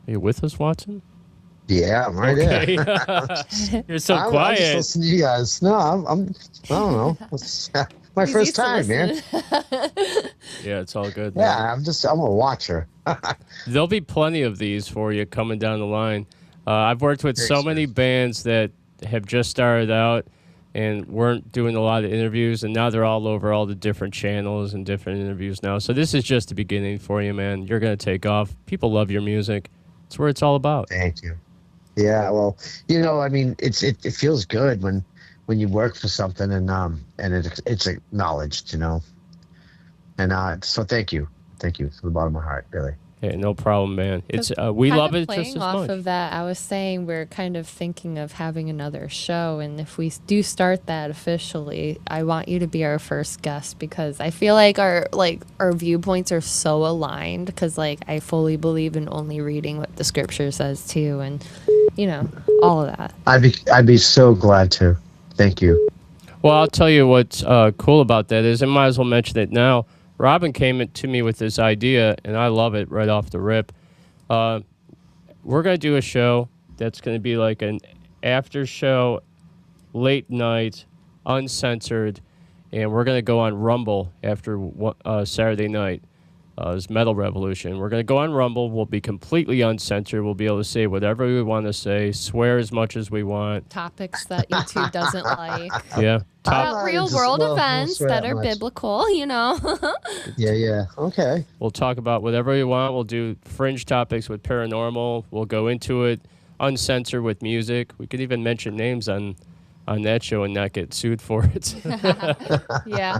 Are you with us, Watson? Yeah, I'm right there. You're so I'm quiet. just listening to you guys. No, I don't know. It's my He's first used to time, man. Yeah, it's all good. Man. Yeah, I'm a watcher. There'll be plenty of these for you coming down the line. I've worked with so many bands that have just started out and weren't doing a lot of interviews, and now they're all over all the different channels and different interviews now. So this is just the beginning for you, man. You're going to take off. People love your music. It's where it's all about. Thank you. Yeah, well, I mean, it feels good when you work for something and it's acknowledged, And so thank you from the bottom of my heart, really. Yeah, no problem, man. It's we Kind love of it just playing as off much. of that, I was saying we're kind of thinking of having another show, and if we do start that officially, I want you to be our first guest because I feel like our viewpoints are so aligned. Because I fully believe in only reading what the scripture says too, and all of that. I'd be so glad to. Thank you. Well, I'll tell you what's cool about that is I might as well mention it now. Robin came to me with this idea, and I love it right off the rip. We're going to do a show that's going to be like an after show, late night, uncensored, and we're going to go on Rumble after Saturday night. Is Metal Revolution. We're going to go on Rumble. We'll be completely uncensored. We'll be able to say whatever we want to say, swear as much as we want. Topics that YouTube doesn't like. Yeah. About real world events that are biblical, Yeah. Okay. We'll talk about whatever we want. We'll do fringe topics with paranormal. We'll go into it uncensored with music. We could even mention names on that show and not get sued for it. Yeah.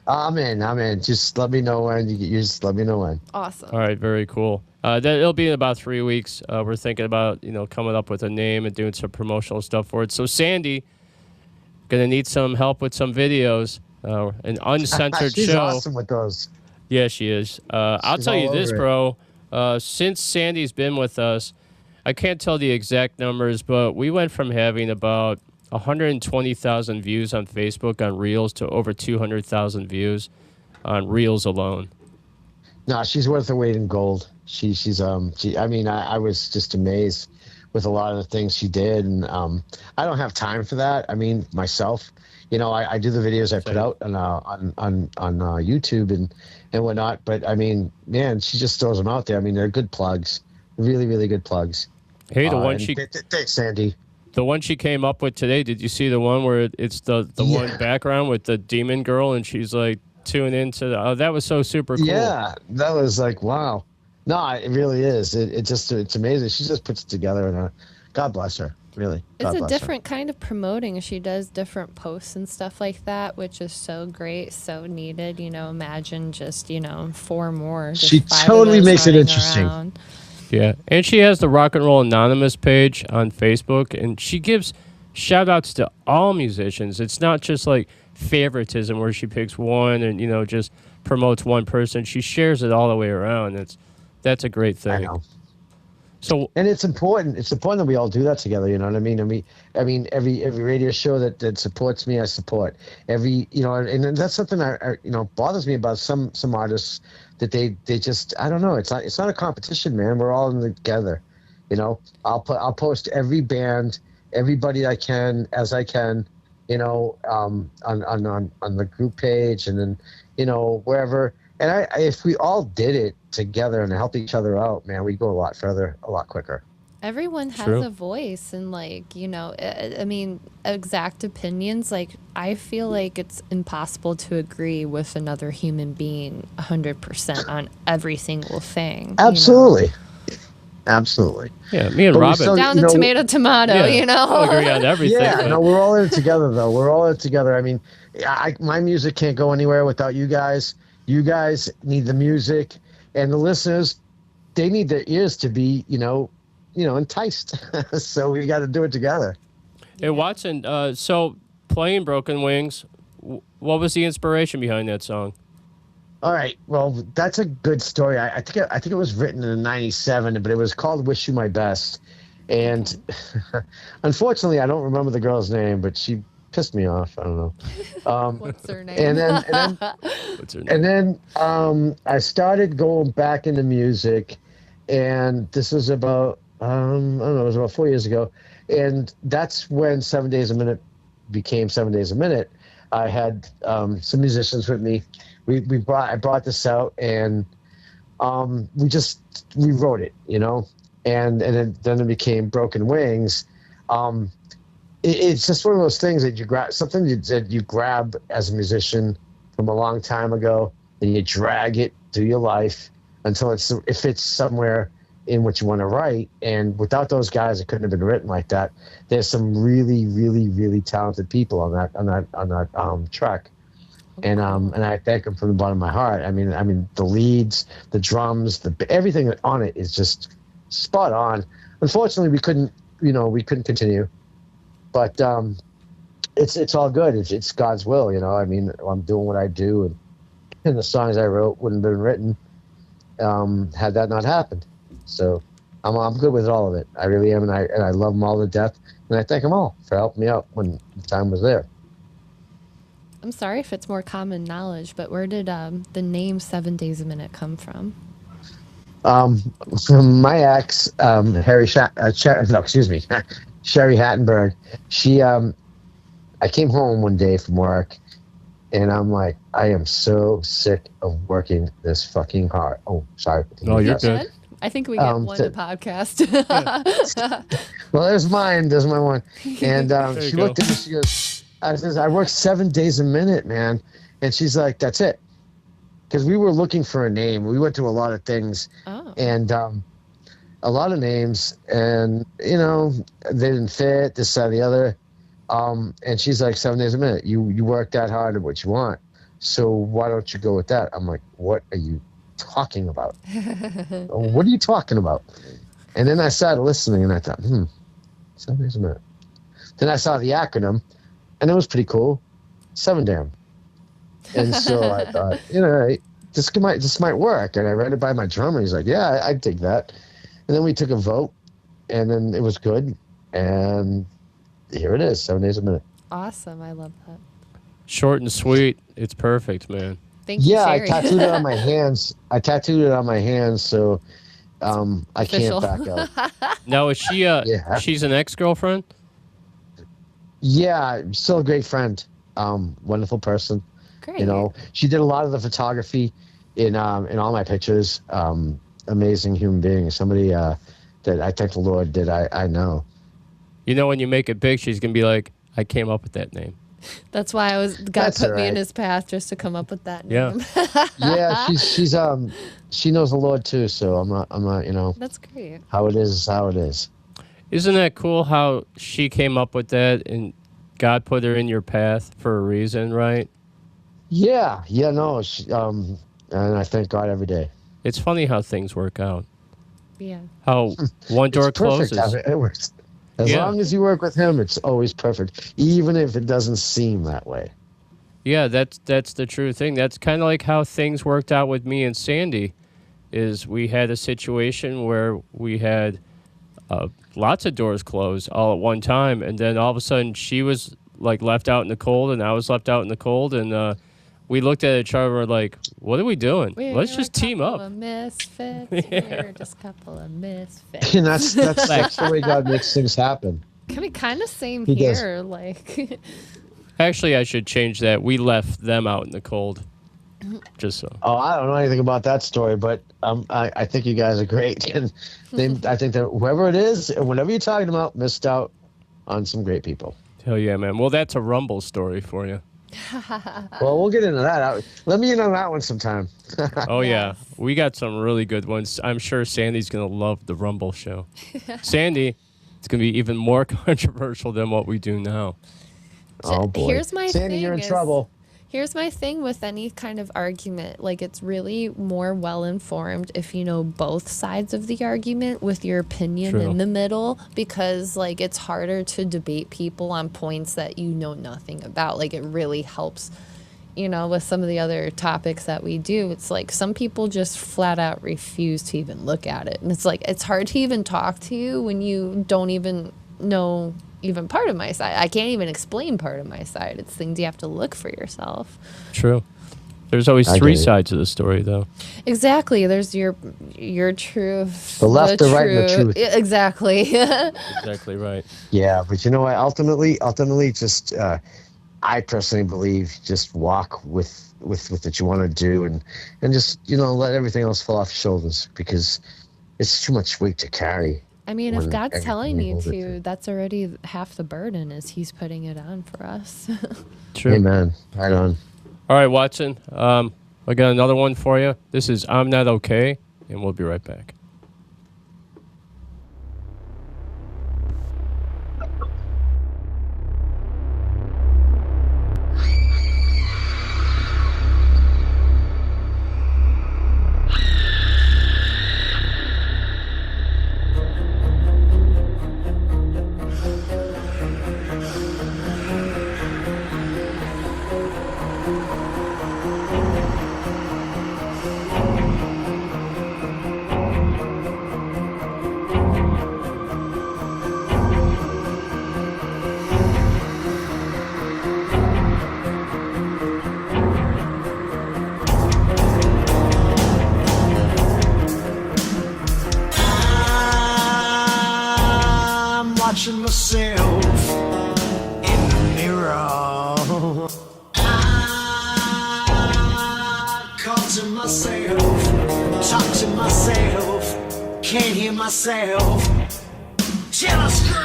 I'm in. Just let me know when. You just let me know when. Awesome. All right, very cool. It'll be in about 3 weeks. We're thinking about coming up with a name and doing some promotional stuff for it. So Sandy, gonna need some help with some videos. An uncensored She's show. awesome with those. Yeah, she is. I'll tell you this, bro. Since Sandy's been with us, I can't tell the exact numbers, but we went from having about 120,000 views on Facebook on Reels to over 200,000 views on Reels alone. No, she's worth her weight in gold. I was just amazed with a lot of the things she did, and I don't have time for that. I mean, myself, I do the videos I put out on YouTube and whatnot. But I mean, man, she just throws them out there. I mean, they're good plugs, really, really good plugs. Hey, the one thanks, Sandy. The one she came up with today, did you see the one where it's the one background with the demon girl and she's like tuning into that was so super cool. Yeah, that was like, wow. No, it really is. It's amazing. She just puts it together and God bless her, really. It's a different kind of promoting. She does different posts and stuff like that, which is so great, so needed. Imagine just, 4 more. She totally makes it interesting. Around. Yeah, and she has the Rock and Roll Anonymous page on Facebook, and she gives shout-outs to all musicians. It's not just like favoritism where she picks one and, just promotes one person. She shares it all the way around. That's a great thing. I know. So, and it's important. It's important that we all do that together. You know what I mean? I mean, every radio show that supports me, I support. And that's something I bothers me about some artists that they just, I don't know. It's not a competition, man. We're all in it together. I'll post every band, everybody I can as I can, on the group page and then wherever. And if we all did it together and help each other out, man, we'd go a lot further, a lot quicker. Everyone has a voice and I mean, exact opinions. I feel like it's impossible to agree with another human being 100% on every single thing. Absolutely. Absolutely. Yeah, me and Robin. Down to tomato, We'll agree on everything. Yeah, no, we're all in it together, though. We're all in it together. I mean, my music can't go anywhere without you guys. You guys need the music, and the listeners, they need their ears to be, enticed. So we got to do it together. Hey, Watson, so playing Broken Wings, what was the inspiration behind that song? All right. Well, that's a good story. I think it was written in '97, but it was called "Wish You My Best," and unfortunately, I don't remember the girl's name, but she pissed me off. I don't know. What's her name? And then I started going back into music, and this was about I don't know, it was about 4 years ago, and that's when 7 Days a Minute became 7 Days a Minute. I had some musicians with me. I brought this out, and we wrote it, and then it became Broken Wings. It's just one of those things that you grab, something that you grab as a musician from a long time ago, and you drag it through your life until it fits somewhere in what you want to write. And without those guys, it couldn't have been written like that. There's some really, really, really talented people on that track. And I thank them from the bottom of my heart. I mean, the leads, the drums, everything on it is just spot on. Unfortunately, we couldn't continue, but it's all good. It's God's will, I mean, I'm doing what I do, and the songs I wrote wouldn't have been written had that not happened. So I'm good with all of it. I really am, and I love them all to death, and I thank them all for helping me out when the time was there. I'm sorry if it's more common knowledge, but where did the name 7 Days a Minute come from? From my ex, Sherry Hatenburg. She, I came home one day from work, and I'm like, I am so sick of working this fucking hard. Oh, sorry. No, you're good. I think we get one a podcast. Well, there's mine. There's my one. And she looked at me. She goes, I work 7 days a minute, man. And she's like, that's it. Because we were looking for a name. We went to a lot of things. And a lot of names. And, they didn't fit, this, that, the other. And she's like, 7 days a minute. You work that hard at what you want. So why don't you go with that? I'm like, what are you talking about? What are you talking about? And then I started listening, and I thought, 7 days a minute. Then I saw the acronym, and it was pretty cool. 7 damn. And so I thought, this might work. And I read it by my drummer. He's like, yeah, I dig that. And then we took a vote, and then it was good. And here it is, 7 days a minute. Awesome. I love that. Short and sweet. It's perfect, man. Thank you, Yeah, Sherry. I tattooed it on my hands. So I can't back out. Now, is she she's an ex-girlfriend? Yeah, still a great friend. Wonderful person. Great. She did a lot of the photography in all my pictures. Amazing human being. Somebody that I thank the Lord that I know. When you make it big, she's going to be like, I came up with that name. That's why God put me in his path just to come up with that name. Yeah, she knows the Lord too, so I'm not. That's great. How it is how it is. Isn't that cool how she came up with that and God put her in your path for a reason, right? Yeah, no, and I thank God every day. It's funny how things work out. Yeah. How one door closes. It works. As long as you work with him, it's always perfect, even if it doesn't seem that way. Yeah, that's the true thing. That's kind of like how things worked out with me and Sandy. Is we had a situation where we had lots of doors closed all at one time, and then all of a sudden she was like left out in the cold, and I was left out in the cold, and we looked at each other and were like, "What are we doing? Let's just team up." Of misfits. We're just a couple of misfits. And that's the way God makes things happen. Can be kind of same He here, like. Actually, I should change that. We left them out in the cold. Just so. Oh, I don't know anything about that story, but I think you guys are great, and I think that whoever it is, whatever you're talking about, missed out on some great people. Hell yeah, man. Well, that's a Rumble story for you. Well, we'll get into that. Let me in on that one sometime. Oh, yeah. We got some really good ones. I'm sure Sandy's going to love the Rumble show. Sandy, it's going to be even more controversial than what we do now. Oh, boy. Here's my Sandy, thing you're in is- trouble. Here's my thing with any kind of argument. Like, it's really more well-informed if you know both sides of the argument with your opinion True. in the middle, because, like, it's harder to debate people on points that you know nothing about. Like, it really helps, with some of the other topics that we do. It's like some people just flat out refuse to even look at it. And it's like, it's hard to even talk to you when you don't even know even part of my side. I can't even explain part of my side. It's things you have to look for yourself. True. There's always three sides of the story, though. Exactly. There's your truth. The left, the right, and the truth. Exactly. Exactly right. Yeah, but you know what? Ultimately, just I personally believe just walk with what you want to do, and just let everything else fall off your shoulders, because it's too much weight to carry. I mean, if God's everything telling you holds it to, that's already half the burden, is He's putting it on for us. True. Amen. Right on. All right, Watson. I got another one for you. This is I'm Not Okay, and we'll be right back. watching myself in the mirror. I call to myself, talk to myself, can't hear myself till I scream.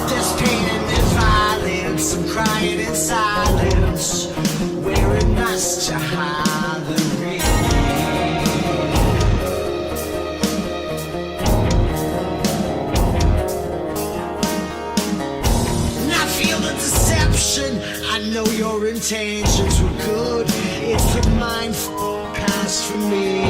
There's pain and there's violence. I'm crying in silence, wearing masks to hide the rain. And I feel the deception. I know your intentions were good. It's the mindful past for me.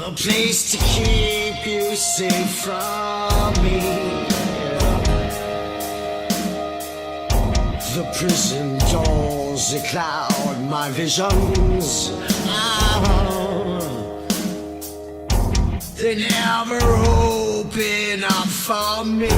A place to keep you safe from me. The prison doors, they cloud my visions. They never open up for me.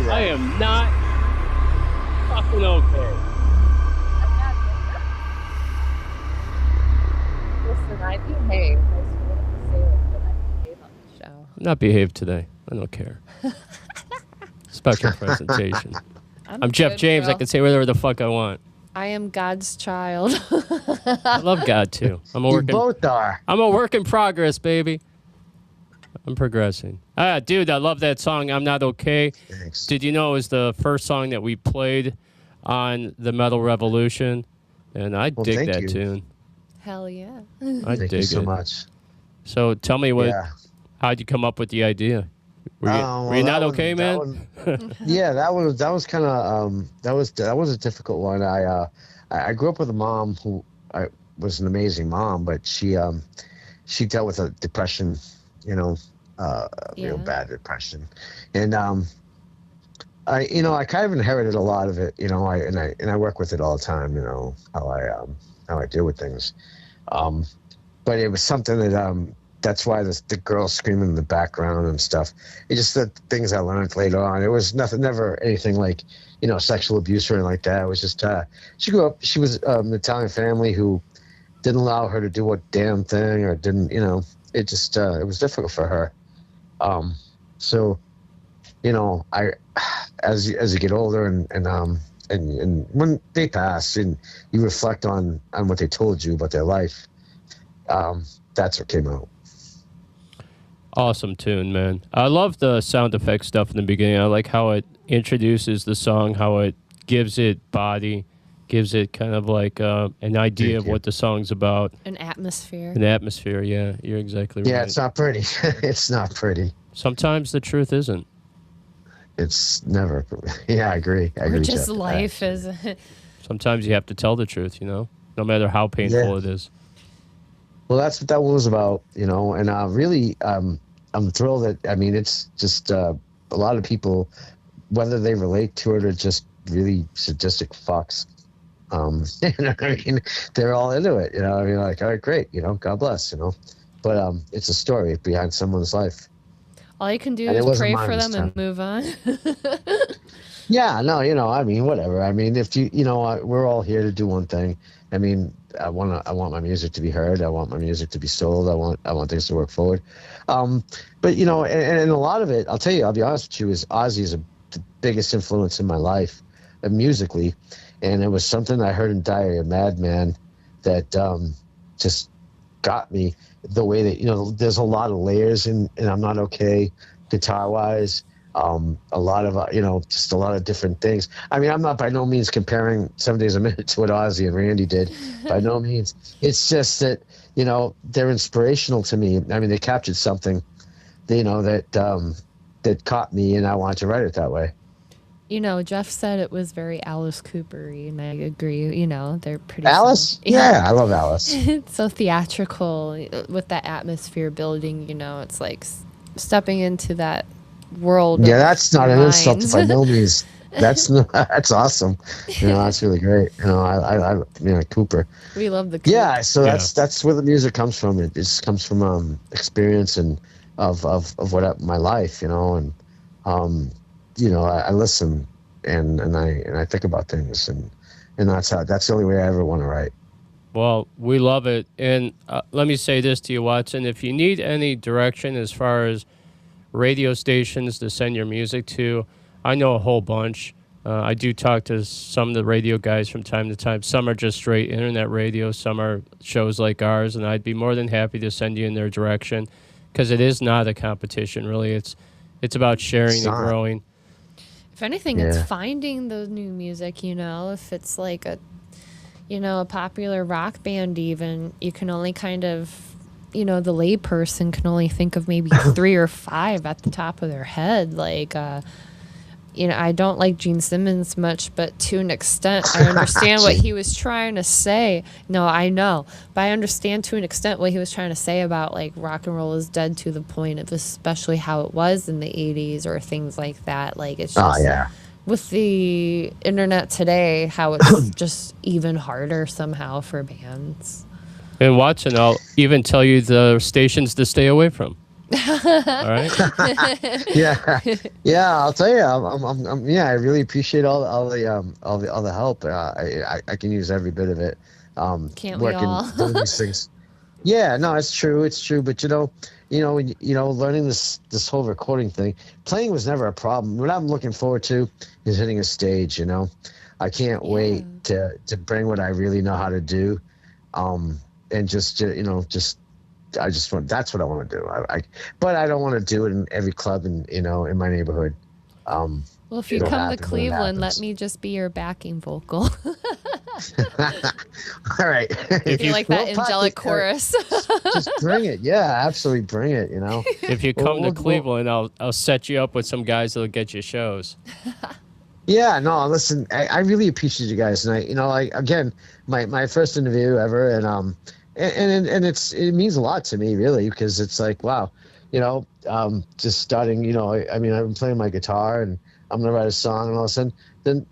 I am not fucking okay. Listen, I behave. I just wanted to say that I behave on the show. I'm not behaved today. I don't care. Special presentation. I'm Jeff good, James. girl. I can say whatever the fuck I want. I am God's child. I love God too. I'm a work. Both are. I'm a work in progress, baby. I'm progressing. Dude, I love that song. I'm Not Okay. Thanks. Did you know it was the first song that we played on the Metal Revolution And I dig thank that you. tune. Hell yeah. I Thank dig you so it. much. So tell me Yeah. how'd you come up with the idea? Were you, Well, were you not that okay, man? yeah, that was kind of that was a difficult one. I grew up with a mom who was an amazing mom, but she dealt with a depression, you know, real bad depression, and I kind of inherited a lot of it, I work with it all the time, how I deal with things. But it was something that that's why the girl screaming in the background and stuff. It just the things I learned later on. It was never anything like sexual abuse or anything like that. It was just she grew up. She was an Italian family who didn't allow her to do a damn thing or didn't. It just it was difficult for her. So I as you get older and when they pass and you reflect on what they told you about their life. That's what came out. Awesome tune, man. I love the sound effect stuff in the beginning. I like how it introduces the song, how it gives it body, gives it kind of like an idea of what the song's about. An atmosphere. An atmosphere, yeah. You're exactly right. Yeah, it's not pretty. It's not pretty. Sometimes the truth isn't. It's never. Yeah, I agree. Or just life is. Sometimes you have to tell the truth, no matter how painful it is. Well, that's what that one was about, and really, I'm thrilled that, it's just a lot of people, whether they relate to it or just really sadistic fucks, they're all into it, like, all right, great, God bless, but it's a story behind someone's life. All you can do is pray for them and move on. Yeah, no, whatever. If we're all here to do one thing. I want my music to be heard. I want my music to be sold. I want things to work forward. But and a lot of it, I'll be honest with you, is Ozzy is the biggest influence in my life, musically, and it was something I heard in Diary of a Madman that just got me. The way that there's a lot of layers and I'm Not Okay, guitar wise. A lot of just a lot of different things. I'm not by no means comparing 7 Days a Minute to what Ozzy and Randy did, by no means. It's just that they're inspirational to me. They captured something that caught me, and I wanted to write it that way. Jeff said it was very Alice Cooper-y, and I agree. They're pretty. Alice? Yeah, I love Alice. It's so theatrical with that atmosphere building. It's like stepping into that world. Yeah, that's not an insult by no means. That's awesome. That's really great. I Cooper. We love the. Yeah, so that's where the music comes from. It just comes from experience and of what my life, and I listen and I think about things and that's the only way I ever want to write. Well, we love it, and let me say this to you, Watson. If you need any direction as far as radio stations to send your music to, I know a whole bunch. I do talk to some of the radio guys from time to time. Some are just straight internet radio. Some are shows like ours, and I'd be more than happy to send you in their direction because it is not a competition, really. It's about sharing and growing. If anything, it's finding the new music, if it's like a popular rock band even, you can only kind of, the layperson can only think of maybe 3 or 5 at the top of their head. Like, I don't like Gene Simmons much, but to an extent, I understand what he was trying to say. No, I know, but I understand to an extent what he was trying to say about like rock and roll is dead to the point of especially how it was in the 80s or things like that. Like it's just with the internet today, how it's just even harder somehow for bands. And Watson, I'll even tell you the stations to stay away from. All right. Yeah. I'll tell you. I really appreciate all the help. I can use every bit of it. Can't we all? Doing these things. Yeah, no, it's true. But learning this whole recording thing, playing was never a problem. What I'm looking forward to is hitting a stage. I can't wait to bring what I really know how to do, and I just want. That's what I want to do. But I don't want to do it in every club in my neighborhood. Well, if you come to Cleveland, let me just be your backing vocal. All right. If You like that Well, angelic Patrick, chorus. just bring it. Yeah, absolutely bring it. You know. If you come Well, to Cleveland, I'll set you up with some guys that'll get you shows. Yeah, no, listen, I really appreciate you guys, and like again, my first interview ever, and it means a lot to me, really, because it's like, wow, just starting, I mean, I've been playing my guitar, and I'm gonna write a song, and all of a sudden, then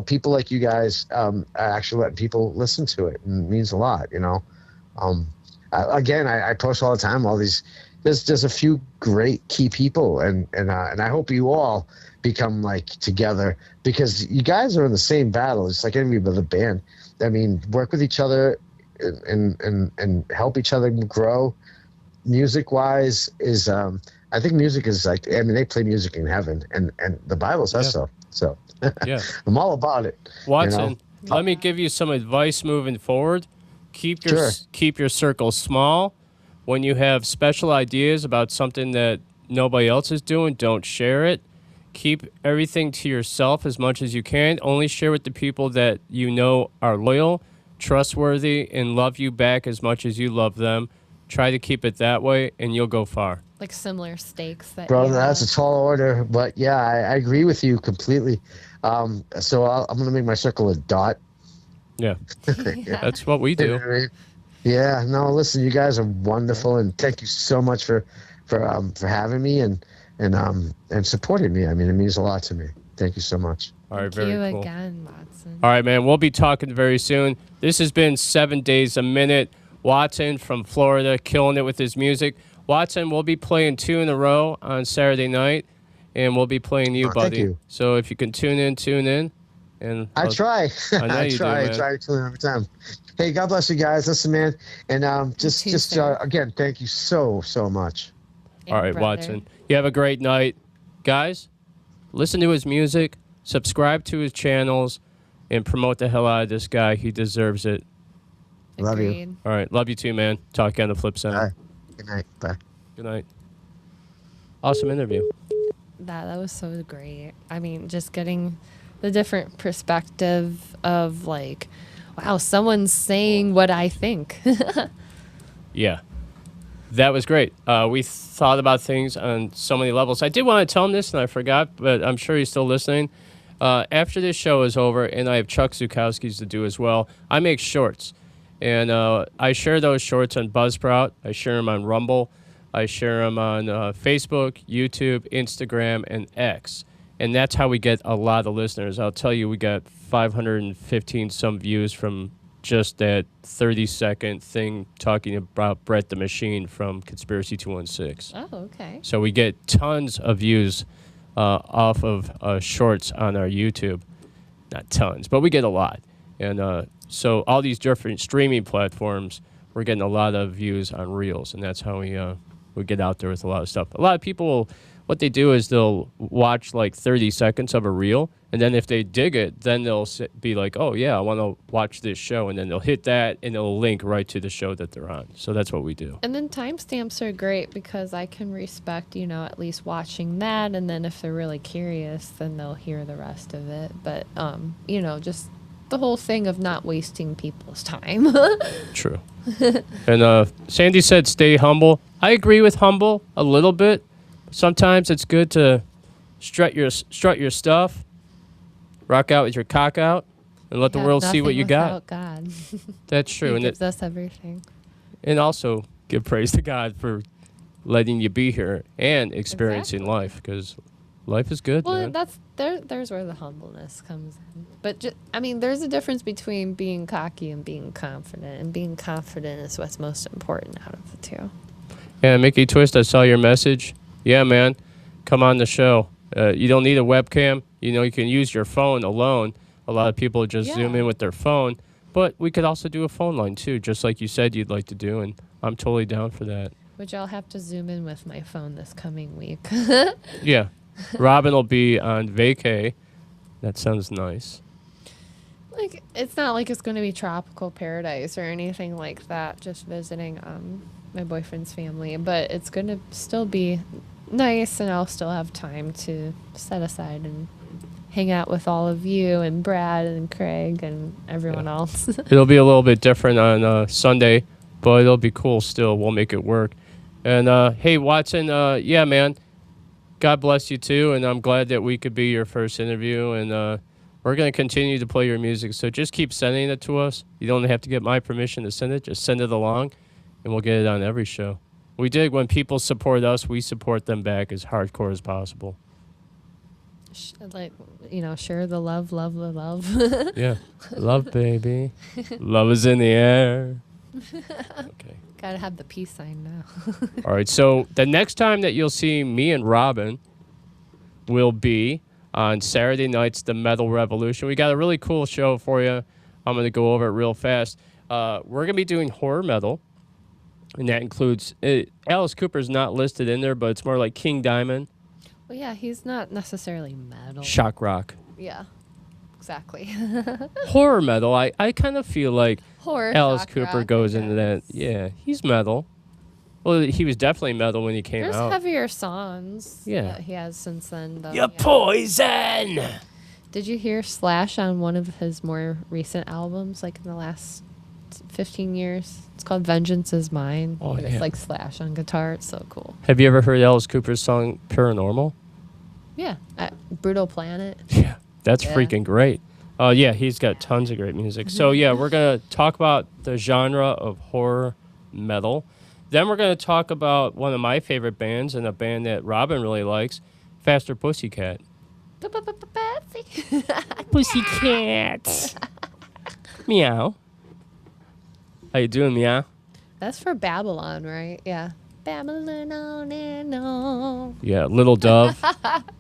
people like you guys are actually letting people listen to it, and it means a lot, Again, I post all the time, all these. There's a few great key people, and I hope you all become like together, because you guys are in the same battle. It's like every other band. I mean, work with each other and help each other grow. Music wise is I think music is like, I mean, they play music in heaven, and the Bible says so. So Yeah. I'm all about it. Watson, let me give you some advice moving forward. Keep your circle small. When you have special ideas about something that nobody else is doing, don't share it. Keep everything to yourself as much as you can. Only share with the people that you know are loyal, trustworthy, and love you back as much as you love them. Try to keep it that way, and you'll go far. Like similar stakes. Bro, that's a tall order, but yeah, I agree with you completely. So I'm going to make my circle a dot. Yeah, that's what we do. Yeah, no, listen, you guys are wonderful, and thank you so much for having me and supporting me. I mean, it means a lot to me. Thank you so much. All right, Thank very you cool. again, Watson. All right, man, we'll be talking very soon. This has been 7 days a minute. Watson from Florida, killing it with his music. Watson, we'll be playing 2 in a row on Saturday night, and we'll be playing you, buddy. Thank you. So if you can tune in. And I try. I know you try. do, man. I try to tune in every time. Hey, God bless you guys. Listen, man, and again, thank you so much. All right, brother. Watson. You have a great night. Guys, listen to his music, subscribe to his channels, and promote the hell out of this guy. He deserves it. Love you. Agreed. All right, love you too, man. Talk to you on the flip side. Bye. Good night. Bye. Good night. Awesome interview. That was so great. I mean, just getting the different perspective of like, wow, someone's saying what I think. Yeah. That was great. We thought about things on so many levels. I did want to tell him this, and I forgot, but I'm sure he's still listening. After this show is over, and I have Chuck Zukowski's to do as well, I make shorts. And I share those shorts on Buzzsprout. I share them on Rumble. I share them on Facebook, YouTube, Instagram, and X. And that's how we get a lot of listeners. I'll tell you, we got 515 some views from just that 30-second thing talking about Brett the Machine from Conspiracy 216. Oh, okay. So we get tons of views off of shorts on our YouTube. Not tons, but we get a lot. And so all these different streaming platforms, we're getting a lot of views on Reels, and that's how we get out there with a lot of stuff. A lot of people, what they do is they'll watch like 30 seconds of a reel, and then if they dig it, then they'll be like, oh, yeah, I want to watch this show, and then they'll hit that, and it'll link right to the show that they're on. So that's what we do. And then timestamps are great because I can respect, at least watching that, and then if they're really curious, then they'll hear the rest of it. But, just the whole thing of not wasting people's time. True. And Sandy said stay humble. I agree with humble a little bit. Sometimes it's good to strut your stuff, rock out with your cock out, and let the world see what you got. God. That's true. He And gives us everything. And also give praise to God for letting you be here and experiencing life, because life is good, Well, man. there's where the humbleness comes in. But there's a difference between being cocky and being confident, and being confident is what's most important out of the two. Yeah, Mickey Twist, I saw your message. Yeah, man, come on the show. You don't need a webcam. You can use your phone alone. A lot of people just zoom in with their phone. But we could also do a phone line, too, just like you said you'd like to do, and I'm totally down for that. Which I'll have to zoom in with my phone this coming week. Yeah. Robin will be on vacay. That sounds nice. Like, it's not like it's going to be tropical paradise or anything like that, just visiting my boyfriend's family. But it's going to still be nice, and I'll still have time to set aside and hang out with all of you and Brad and Craig and everyone else. It'll be a little bit different on Sunday, but it'll be cool still. We'll make it work. And, hey, Watson, yeah, man, God bless you, too, and I'm glad that we could be your first interview, and we're going to continue to play your music, so just keep sending it to us. You don't have to get my permission to send it. Just send it along, and we'll get it on every show. We dig when people support us, we support them back as hardcore as possible. Like, share the love, love the love. Yeah. Love, baby. Love is in the air. Okay. Gotta have the peace sign now. All right, so the next time that you'll see me and Robin will be on Saturday night's The Metal Revolution. We got a really cool show for you. I'm going to go over it real fast. We're going to be doing horror metal, and that includes Alice Cooper's not listed in there, but it's more like King Diamond. Well, yeah, he's not necessarily metal. Shock rock. Yeah, exactly. Horror metal, I kind of feel like Horror, Alice Cooper rock, goes into that. Yeah, he's metal. Well, he was definitely metal when he came There's out. heavier songs Yeah. that he has since then, though. You're poison! Did you hear Slash on one of his more recent albums, like in the last 15 years? It's called Vengeance Is Mine. Oh, It's yeah. like Slash on guitar. It's so cool. Have you ever heard Alice Cooper's song Paranormal? Yeah. Brutal Planet. Yeah, that's Yeah. freaking great. Yeah, he's got tons of great music. So, yeah, we're going to talk about the genre of horror metal. Then we're going to talk about one of my favorite bands and a band that Robin really likes, Faster Pussycat. Pussycat. Meow. How you doing, meow? That's for Babylon, right? Yeah. Babylon on and on. Yeah, Little Dove.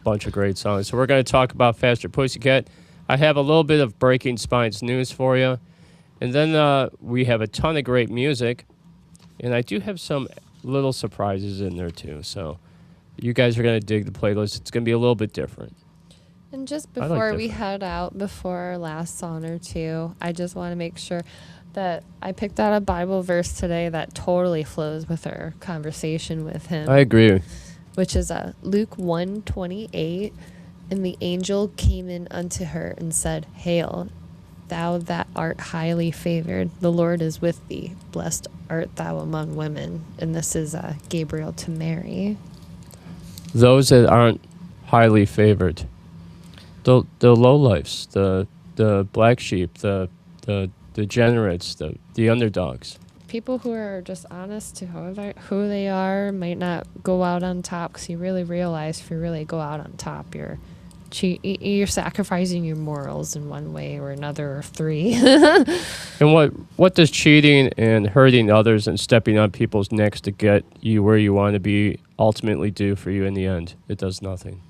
Bunch of great songs. So we're going to talk about Faster Pussycat. I have a little bit of Breaking Spines news for you. And then we have a ton of great music. And I do have some little surprises in there, too. So you guys are going to dig the playlist. It's going to be a little bit different. And just I like before we different. head out, before our last song or two, I just want to make sure that I picked out a Bible verse today that totally flows with our conversation with him. I agree. Which is Luke 1:28. And the angel came in unto her and said, Hail, thou that art highly favored. The Lord is with thee. Blessed art thou among women. And this is Gabriel to Mary. Those that aren't highly favored. The lowlifes, the black sheep, the degenerates, the underdogs. People who are just honest to who they are might not go out on top, because you really realize if you really go out on top, you're sacrificing your morals in one way or another, or three. And what does cheating and hurting others and stepping on people's necks to get you where you want to be ultimately do for you in the end? It does nothing.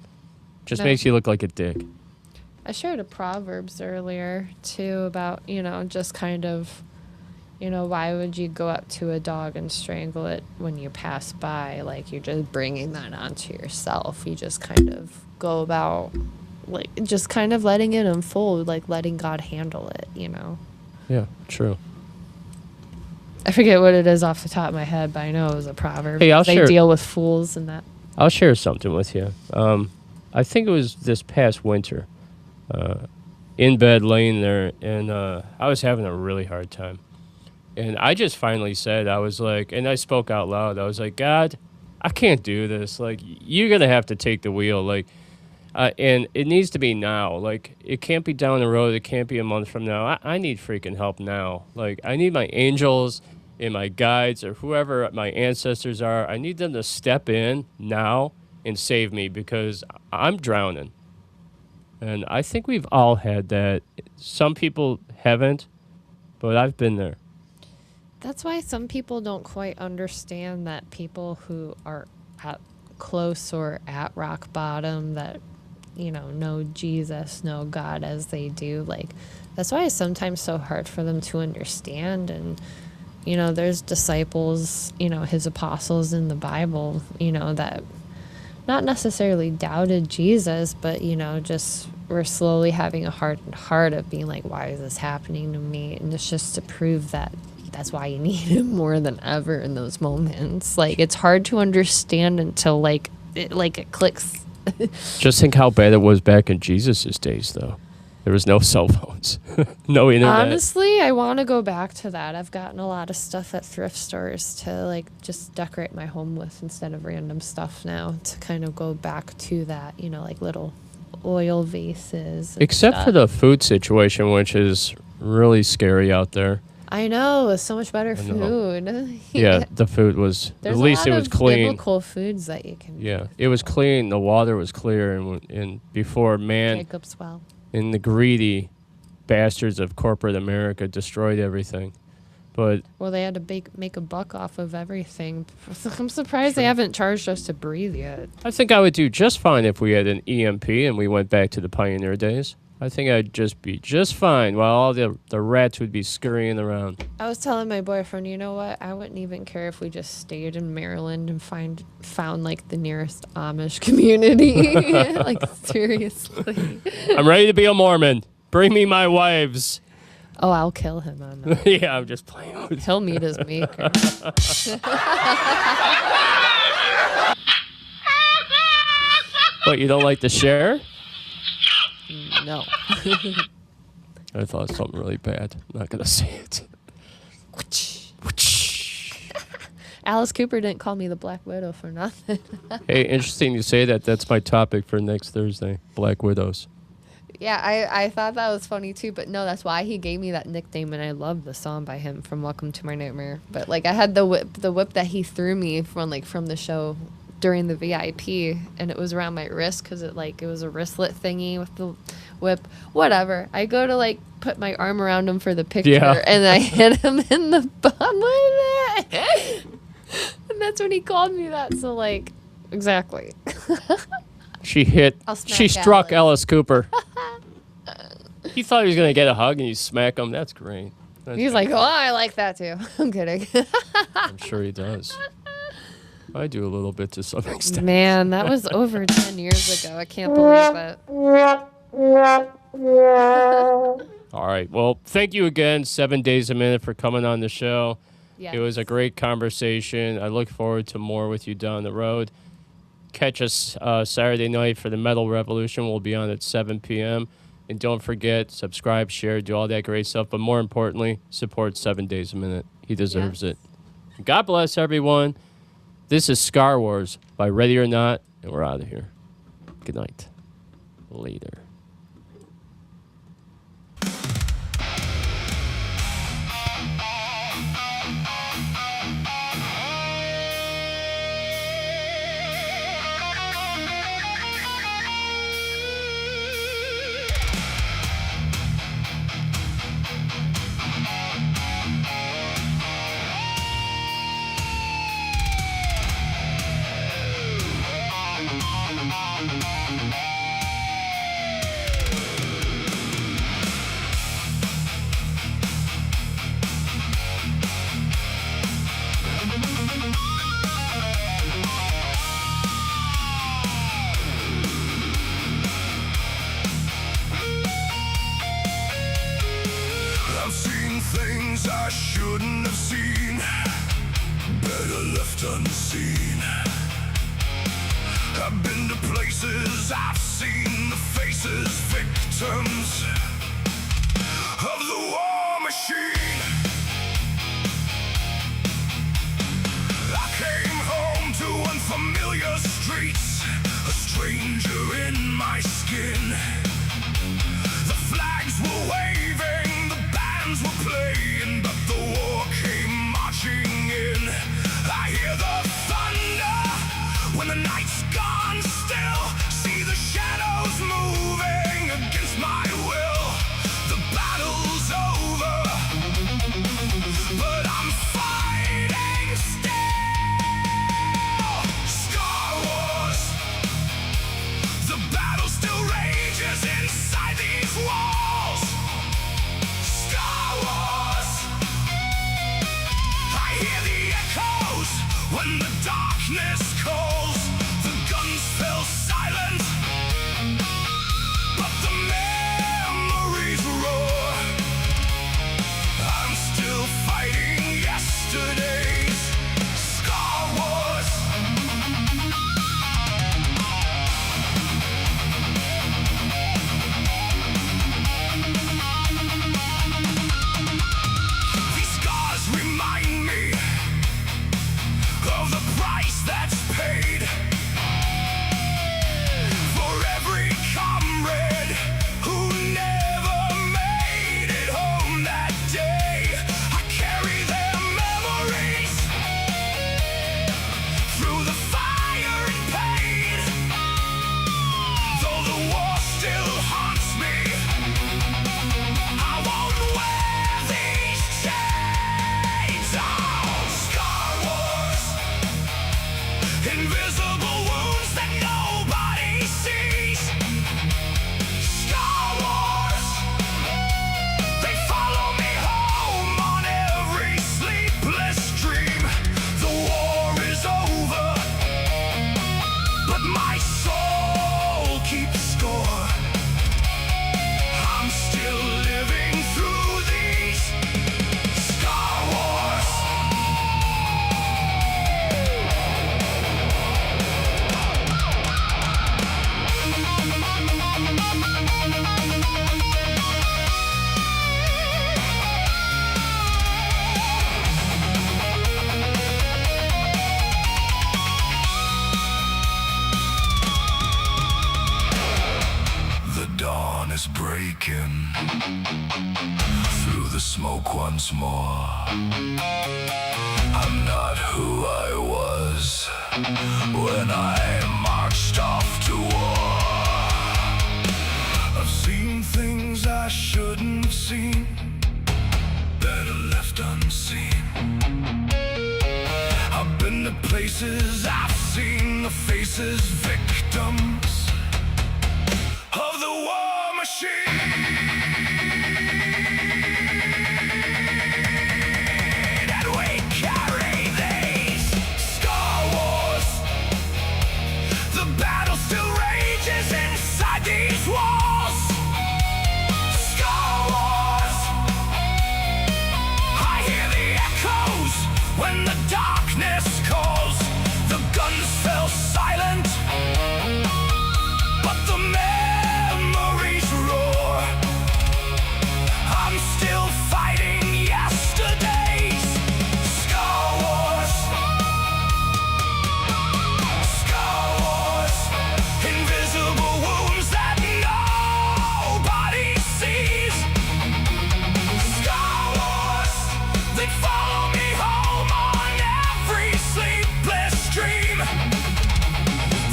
Just No. makes you look like a dick. I shared a Proverbs earlier, too, about, just kind of, why would you go up to a dog and strangle it when you pass by? Like, you're just bringing that onto yourself. You just kind of go about, like, just kind of letting it unfold, like letting God handle it, Yeah, true. I forget what it is off the top of my head, but I know it was a proverb. Hey, I'll they share- deal with fools and that. I'll share something with you. I think it was this past winter. In bed, laying there, and I was having a really hard time. And I just finally said, I was like, and I spoke out loud, I was like, God, I can't do this. Like, you're going to have to take the wheel. Like, and it needs to be now. Like, it can't be down the road. It can't be a month from now. I need freaking help now. Like, I need my angels and my guides or whoever my ancestors are. I need them to step in now and save me, because I'm drowning. And I think we've all had that. Some people haven't, but I've been there. That's why some people don't quite understand that people who are at close or at rock bottom, that, know Jesus, know God as they do. Like, that's why it's sometimes so hard for them to understand. And, there's disciples, his apostles in the Bible, that not necessarily doubted Jesus, but, just were slowly having a heart of being like, why is this happening to me? And it's just to prove that that's why you need him more than ever in those moments. Like, it's hard to understand until, it clicks Just think how bad it was back in Jesus' days, though. There was no cell phones, no internet. Honestly, I want to go back to that. I've gotten a lot of stuff at thrift stores to like just decorate my home with instead of random stuff now, to kind of go back to that, you know, like little oil vases. Except stuff. for the food situation, which is really scary out there. I know, it's so much better I know. food. Yeah, the food was, There's at least a it lot was of clean. biblical foods that you can. Yeah, it was clean. The water was clear, and before man Jacob's well. and the greedy bastards of corporate America destroyed everything. But Well, they had to make a buck off of everything. I'm surprised they haven't charged us to breathe yet. I think I would do just fine if we had an EMP and we went back to the pioneer days. I think I'd just be just fine while all the rats would be scurrying around. I was telling my boyfriend, you know what? I wouldn't even care if we just stayed in Maryland and found like the nearest Amish community. Like seriously. I'm ready to be a Mormon. Bring me my wives. Oh, I'll kill him on that. Yeah, I'm just playing with He'll meet his maker. What, you don't like the Cher? No. I thought something really bad. I'm not going to say it. Alice Cooper didn't call me the Black Widow for nothing. Hey, interesting you say that. That's my topic for next Thursday. Black Widows. Yeah, I thought that was funny too, but no, that's why he gave me that nickname, and I love the song by him from Welcome to My Nightmare. But like, I had the whip that he threw me from the show during the VIP, and it was around my wrist because it was a wristlet thingy with the whip. Whatever. I go to like put my arm around him for the picture, and I hit him in the bum with it, and that's when he called me that. So like, exactly. She struck Alice Cooper. He thought he was going to get a hug and you smack him. That's great. He's like, oh, I like that too. I'm kidding. I'm sure he does. I do a little bit to some extent. Man, that was over 10 years ago. I can't believe it. All right. Well, thank you again, 7 days a minute, for coming on the show. Yes. It was a great conversation. I look forward to more with you down the road. Catch us Saturday night for the Metal Revolution. We'll be on at 7 p.m. And don't forget, subscribe, share, do all that great stuff. But more importantly, support 7 days a minute. He deserves it. God bless everyone. This is Scar Wars by Ready or Not, and we're out of here. Good night. Later. I've seen things I shouldn't have seen, better left unseen. I've been to places, I've seen the faces, victims of the war machine. I came home to unfamiliar streets, a stranger in my skin. The flags were waving, the bands were playing, but the war came marching in. I hear the thunder when the night's gone still. See the shadows moving against my will. The battle's over, but I'm fighting still. Star Wars, the battle still rages inside these walls. Star Wars, I hear the echoes when the darkness calls. The guns fell silent, but the memories roar. I'm still fighting yesterday's Star Wars. awaken through the smoke once more. I'm not who I was when I marched off to war. I've seen things I shouldn't have seen, better left unseen. I've been to places, I've seen the faces, victims of the war machine. And we carry these Star Wars. The battle still rages inside these walls. Star Wars. I hear the echoes when the darkness calls. The guns fell silent, but the memories roar. I'm still fighting yesterday's Star Wars. Scar Wars, invisible wounds that nobody sees. Scar Wars, that follow me home on every sleepless dream.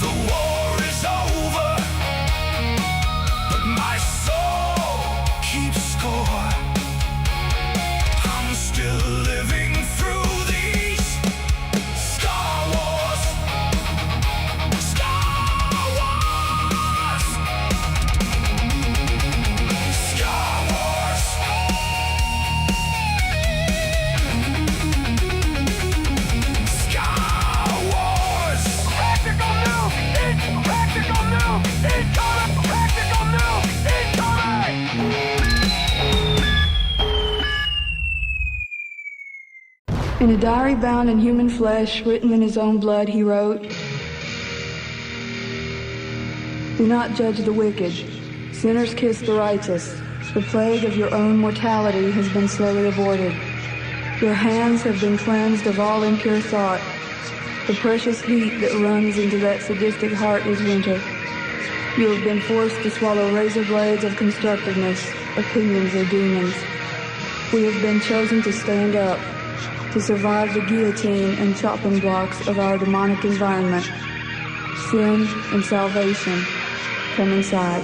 The war is over, but my soul keeps score. I'm still living through these Star Wars. Star Wars. Star Wars. Star Wars. Practical nuke! It's practical nuke! Incoming! Practical nuke! Incoming! In a diary bound in human flesh, written in his own blood, he wrote, "Do not judge the wicked. Sinners kiss the righteous. The plague of your own mortality has been slowly aborted. Your hands have been cleansed of all impure thought. The precious heat that runs into that sadistic heart is winter. You have been forced to swallow razor blades of constructiveness, opinions of demons. We have been chosen to stand up, to survive the guillotine and chopping blocks of our demonic environment. Sin and salvation, come inside."